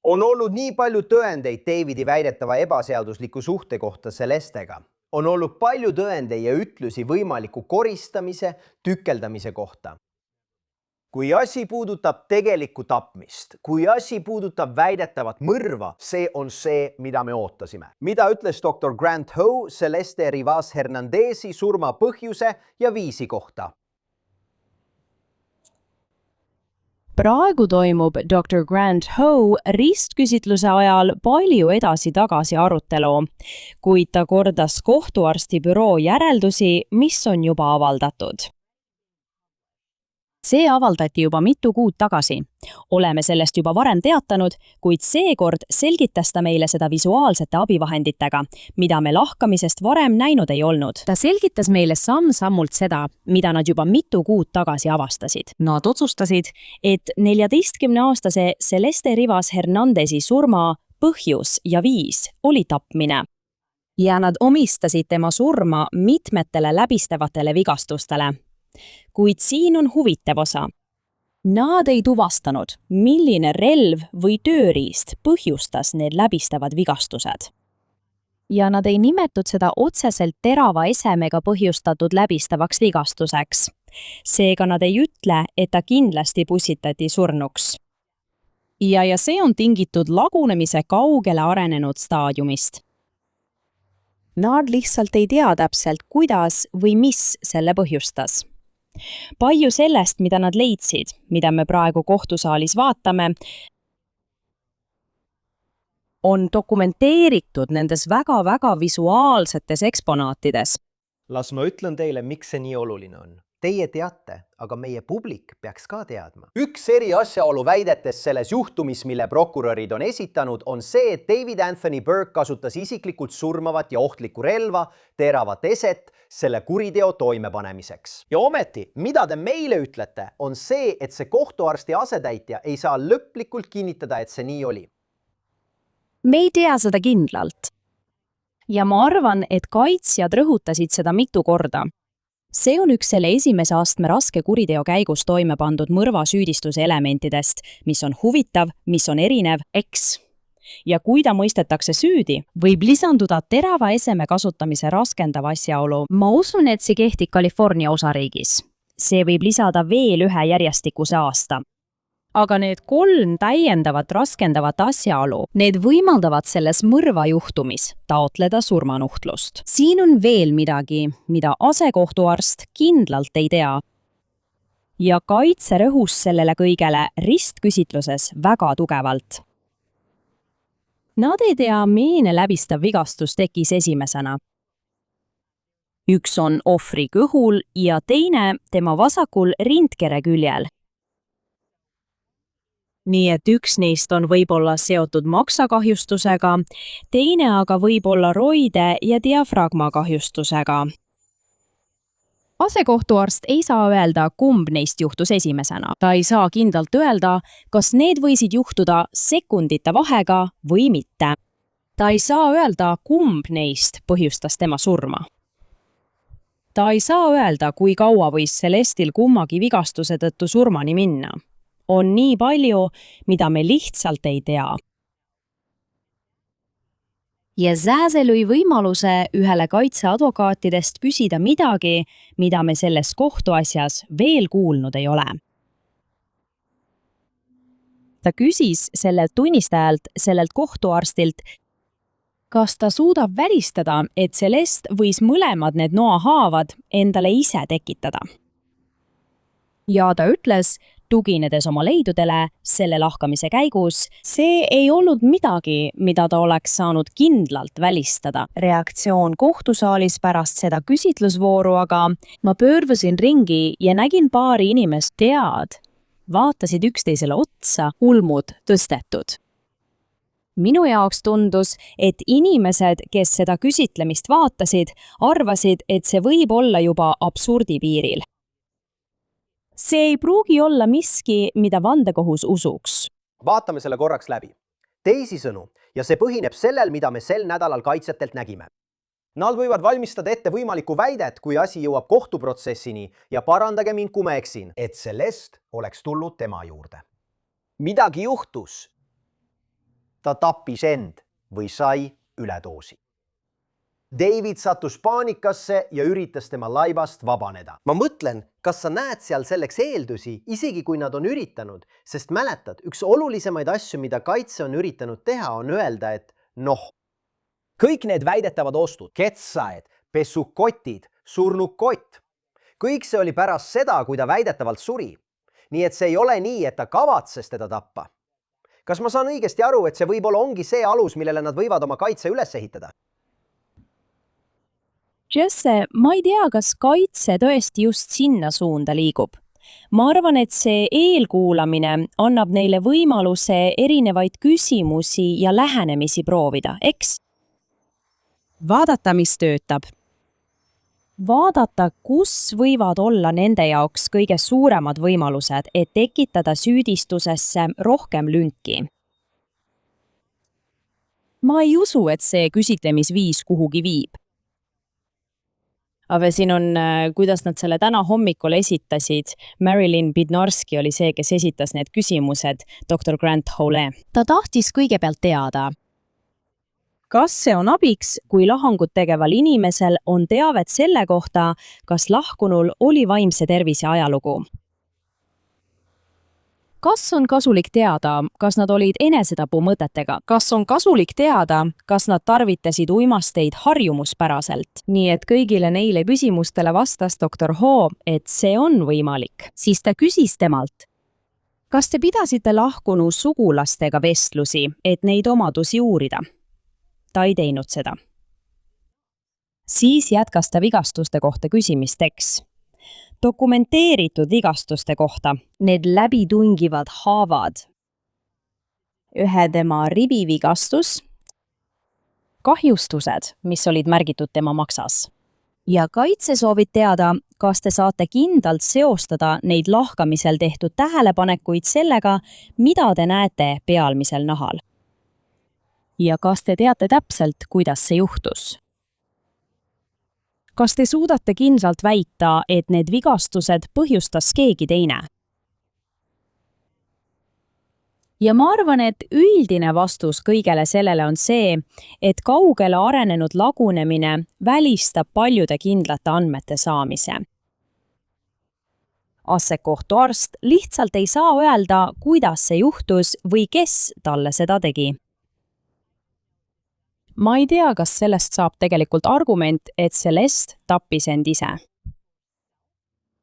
On olnud nii palju tõendeid Davidi väidetava ebaseadusliku suhte kohta Celestega. On olnud palju tõendeid ja ütlusi võimaliku koristamise, tükeldamise kohta. Kui asi puudutab tegelikku tapmist, kui asi puudutab väidetavat mõrva, see on see, mida me ootasime. Mida ütles Dr. Grant Ho Celeste Rivas Hernandezi surma põhjuse ja viisi kohta? Praegu toimub Dr. Grant Ho ristküsitluse ajal palju edasi-tagasi arutelu, kuid ta kordas kohtuarsti büroo järeldusi, mis on juba avaldatud. See avaldati juba mitu kuud tagasi. Oleme sellest juba varem teatanud, kuid seekord selgitas ta meile seda visuaalsete abivahenditega, mida me lahkamisest varem näinud ei olnud. Ta selgitas meile samm-sammult seda, mida nad juba mitu kuud tagasi avastasid. Nad otsustasid, et 14-aastase Celeste Rivas Hernandezi surma põhjus ja viis oli tapmine. Ja nad omistasid tema surma mitmetele läbistavatele vigastustele. Kuid siin on huvitav osa. Nad ei tuvastanud, milline relv või tööriist põhjustas need läbistavad vigastused. Ja nad ei nimetud seda otseselt terava esemega põhjustatud läbistavaks vigastuseks. Seega nad ei ütle, et ta kindlasti pussitati surnuks. Ja see on tingitud lagunemise kaugele arenenud staadiumist. Nad lihtsalt ei tea täpselt, kuidas või mis selle põhjustas. Palju sellest, mida nad leidsid, mida me praegu kohtusaalis vaatame, on dokumenteeritud nendes väga-väga visuaalsetes eksponaatides. Las ma ütlen teile, miks see nii oluline on. Teie teate, aga meie publik peaks ka teadma. Üks eri asjaolu väidetes selles juhtumis, mille prokurörid on esitanud, on see, et David Anthony Burke kasutas isiklikult surmavat ja ohtlikku relva, teravat eset, selle kuriteo toimepanemiseks. Ja ometi, mida te meile ütlete, on see, et see kohtuarsti asetäitja ei saa lõplikult kinnitada, et see nii oli. Me ei tea seda kindlalt. Ja ma arvan, et kaitsjad rõhutasid seda mitu korda. See on üks selle esimese astme raske kuriteo käigus toime pandud mõrvasüüdistuse elementidest, mis on huvitav, mis on erinev, eks. Ja kui ta mõistetakse süüdi, võib lisanduda terava eseme kasutamise raskendav asjaolu. Ma usun, et see kehtib California osariigis. See võib lisada veel ühe järjestikuse aasta. Aga need 3 täiendavat raskendavat asjaolu, need võimaldavad selles mõrvajuhtumis taotleda surmanuhtlust. Siin on veel midagi, mida asekohtuarst kindlalt ei tea. Ja kaitse rõhus sellele kõigele ristküsitluses väga tugevalt. Nad ei tea, milline läbistav vigastus tekkis esimesena. Üks on ohvri kõhul ja teine tema vasakul rindkere küljel. Nii et üks neist on võib-olla seotud maksakahjustusega, teine aga võib olla roide ja diafragma kahjustusega. asekohtuarst ei saa öelda, kumb neist juhtus esimesena. Ta ei saa kindlalt öelda, kas need võisid juhtuda sekundite vahega või mitte. Ta ei saa öelda, kumb neist põhjustas tema surma. Ta ei saa öelda, kui kaua võis Celestil kummagi vigastuse tõttu surmani minna. On nii palju, mida me lihtsalt ei tea. Ja Zääse lõi võimaluse ühele kaitseadvokaatidest küsida midagi, mida me selles kohtuasjas veel kuulnud ei ole. Ta küsis sellelt tunnistajalt, sellelt kohtuarstilt, kas ta suudab välistada, et Celeste võis mõlemad need noahaavad endale ise tekitada. Ja ta ütles, tuginedes oma leidudele selle lahkamise käigus, see ei olnud midagi, mida ta oleks saanud kindlalt välistada. Reaktsioon kohtusaalis pärast seda küsitlusvooru aga ma pöördusin ringi ja nägin paari inimest vaatasid üksteisele otsa, ulmud tõstetud. Minu jaoks tundus, et inimesed, kes seda küsitlemist vaatasid, arvasid, et see võib olla juba absurdi piiril. See ei pruugi olla miski, mida vandekohus usuks. Vaatame selle korraks läbi. Teisisõnu, ja see põhineb sellel, mida me sel nädalal kaitsjatelt nägime. Nad võivad valmistada ette võimalikku väidet, kui asi jõuab kohtuprotsessini ja parandage mind, kui ma eksin, et Celeste oleks tulnud tema juurde. Midagi juhtus. Ta tappis end või sai üledoosi. David sattus paanikasse ja üritas tema laibast vabaneda. Ma mõtlen, kas sa näed seal selleks eeldusi, isegi kui nad on üritanud, sest mäletad, üks olulisemaid asju, mida kaitse on üritanud teha, on öelda, et kõik need väidetavad ostud, ketsaed, pesukotid, surnud kott. Kõik see oli pärast seda, kui ta väidetavalt suri. Nii et see ei ole nii, et ta kavatses teda tappa. Kas ma saan õigesti aru, et see võib-olla ongi see alus, millele nad võivad oma kaitse üles ehitada? Jesse, ma ei tea, kas kaitse tõesti just sinna suunda liigub. Ma arvan, et see eelkuulamine annab neile võimaluse erinevaid küsimusi ja lähenemisi proovida, eks? Vaadata, mis töötab. Vaadata, kus võivad olla nende jaoks kõige suuremad võimalused, et tekitada süüdistusesse rohkem lünki. Ma ei usu, et see küsitlemisviis kuhugi viib. Aga siin on, kuidas nad selle täna hommikul esitasid. Marilyn Bidnarski oli see, kes esitas need küsimused, Dr. Grant Hole. Ta tahtis kõigepealt teada, kas see on abiks, kui lahangut tegeval inimesel on teavet selle kohta, kas lahkunul oli vaimse tervise ajalugu. Kas on kasulik teada, kas nad olid enesetapu mõtetega? Kas on kasulik teada, kas nad tarvitasid uimasteid harjumuspäraselt? Nii et kõigile neile küsimustele vastas Dr. Ho, et see on võimalik. Siis ta küsis temalt, kas te pidasite lahkunu sugulastega vestlusi, et neid omadusi uurida? Ta ei teinud seda. Siis jätkas ta vigastuste kohta küsimisteks. Dokumenteeritud vigastuste kohta, need läbitungivad haavad. Ühe tema ribivigastus, kahjustused, mis olid märgitud tema maksas. Ja kaitse soovid teada, kas te saate kindlalt seostada neid lahkamisel tehtud tähelepanekuid sellega, mida te näete pealmisel nahal. Ja kas te teate täpselt, kuidas see juhtus? Kas te suudate kindlalt väita, et need vigastused põhjustas keegi teine? Ja ma arvan, et üldine vastus kõigele sellele on see, et kaugele arenenud lagunemine välistab paljude kindlate andmete saamise. Asekohtuarst lihtsalt ei saa öelda, kuidas see juhtus või kes talle seda tegi. Ma ei tea, kas sellest saab tegelikult argument, et Celeste tappis end ise.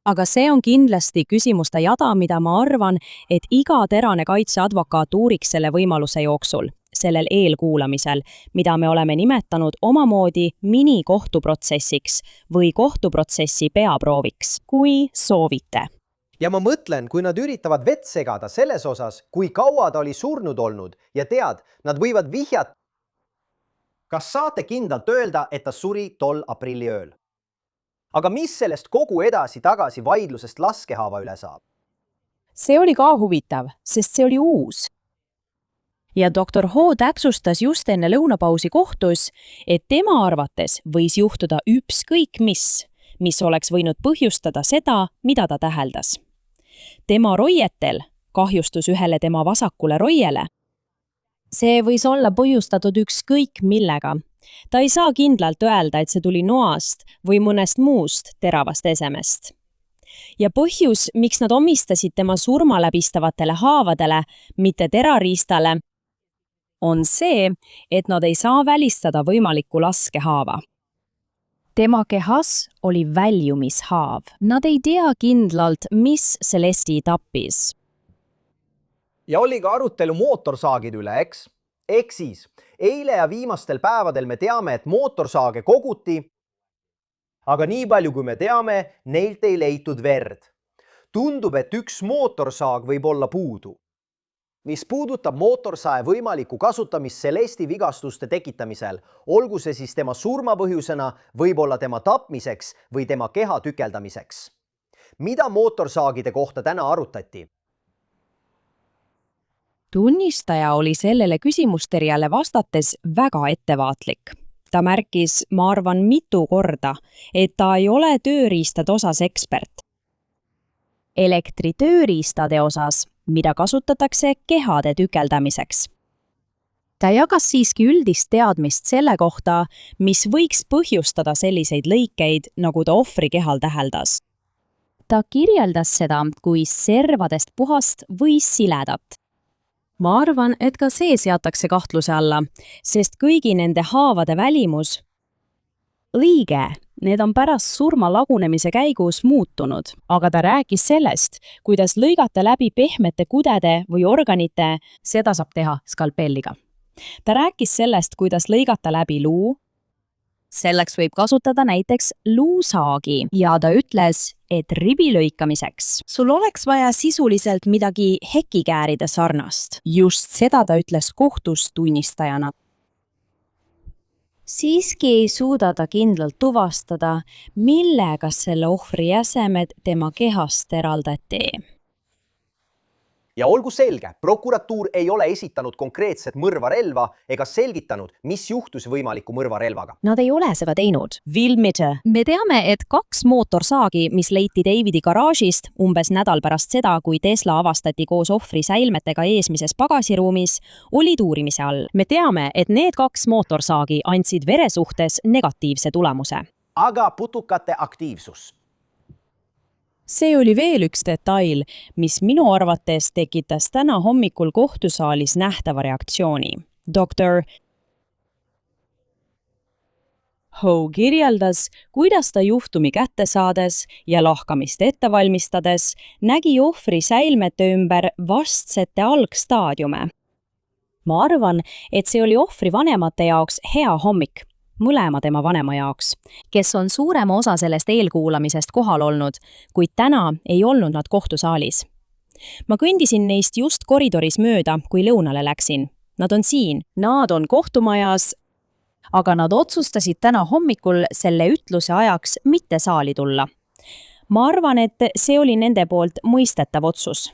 Aga see on kindlasti küsimuste jada, mida ma arvan, et iga terane kaitseadvokaat uuriks selle võimaluse jooksul, sellel eelkuulamisel, mida me oleme nimetanud omamoodi mini-kohtuprotsessiks või kohtuprotsessi peaprooviks, kui soovite. Ja ma mõtlen, kui nad üritavad vett segada selles osas, kui kaua ta oli surnud olnud ja tead, nad võivad vihjata. Kas saate kindlalt öelda, et ta suri tol aprilli ööl? aga mis sellest kogu edasi-tagasi vaidlusest laskehaava üle saab? see oli ka huvitav, sest see oli uus. ja doktor H täpsustas just enne lõunapausi kohtus, et tema arvates võis juhtuda ükskõik mis oleks võinud põhjustada seda, mida ta täheldas. Tema roietel kahjustus ühele tema vasakule roiele. see võis olla põhjustatud ükskõik millega. Ta ei saa kindlalt öelda, et see tuli noast või mõnest muust teravast esemest. Ja põhjus, miks nad omistasid tema surma läbistavatele haavadele, mitte terariistale, on see, et nad ei saa välistada võimalikku laskehaava. Tema kehas oli väljumishaav. Nad ei tea kindlalt, mis Celesti tappis. Ja oli ka arutelu mootorsaagide üle, eks? Ehk siis, eile ja viimastel päevadel me teame, et mootorsaage koguti, aga nii palju kui me teame, neilt ei leitud verd. Tundub, et üks mootorsaag võib olla puudu. Mis puudutab mootorsae võimalikku kasutamist Celesti vigastuste tekitamisel, olgu see siis tema surmapõhjusena, võib-olla tema tapmiseks või tema keha tükeldamiseks. Mida mootorsaagide kohta täna arutati? Tunnistaja oli sellele küsimusterjale vastates väga ettevaatlik. Ta märkis, ma arvan, mitu korda, et ta ei ole tööriistade osas ekspert. Elektritööriistade osas, mida kasutatakse kehade tükeldamiseks. Ta jagas siiski üldist teadmist selle kohta, mis võiks põhjustada selliseid lõikeid, nagu ta ohvri kehal täheldas. Ta kirjeldas seda kui servadest puhast või siledat. Ma arvan, et ka see seatakse kahtluse alla, sest kõigi nende haavade välimus liige, need on pärast surma lagunemise käigus muutunud, aga ta rääkis sellest, kuidas lõigata läbi pehmete kudede või organite, seda saab teha skalpelliga. Ta rääkis sellest, kuidas lõigata läbi luu, selleks võib kasutada näiteks luusaagi ja ta ütles, et ribi lõikamiseks sul oleks vaja sisuliselt midagi hekikääride sarnast. Just seda ta ütles kohtus tunnistajana. Siiski ei suuda ta kindlalt tuvastada, millega selle ohvri jäsemed tema kehast eraldati. Ja olgu selge, prokuratuur ei ole esitanud konkreetset mõrvarelva ega selgitanud, mis juhtus võimaliku mõrvarelvaga. Nad ei ole seda teinud. Me teame, et 2 mootorsaagi, mis leiti Davidi garaažist umbes nädal pärast seda, kui Tesla avastati koos ohvri säilmetega eesmises pagasiruumis, olid uurimise all. Me teame, et need 2 mootorsaagi andsid vere suhtes negatiivse tulemuse. Aga putukate aktiivsus. See oli veel üks detail, mis minu arvates tekitas täna hommikul kohtusaalis nähtava reaktsiooni. Dr. Ho kirjeldas, kuidas ta juhtumi kätte saades ja lahkamist ette valmistades nägi ohvri säilmete ümber vastsete algstaadiume. Ma arvan, et see oli ohvri vanemate jaoks hea hommik. Mõlema tema vanema jaoks, kes on suurema osa sellest eelkuulamisest kohal olnud, kuid täna ei olnud nad kohtusaalis. Ma kõndisin neist just koridoris mööda, kui lõunale läksin. Nad on siin, nad on kohtumajas, aga nad otsustasid täna hommikul selle ütluse ajaks mitte saali tulla. Ma arvan, et see oli nende poolt mõistetav otsus.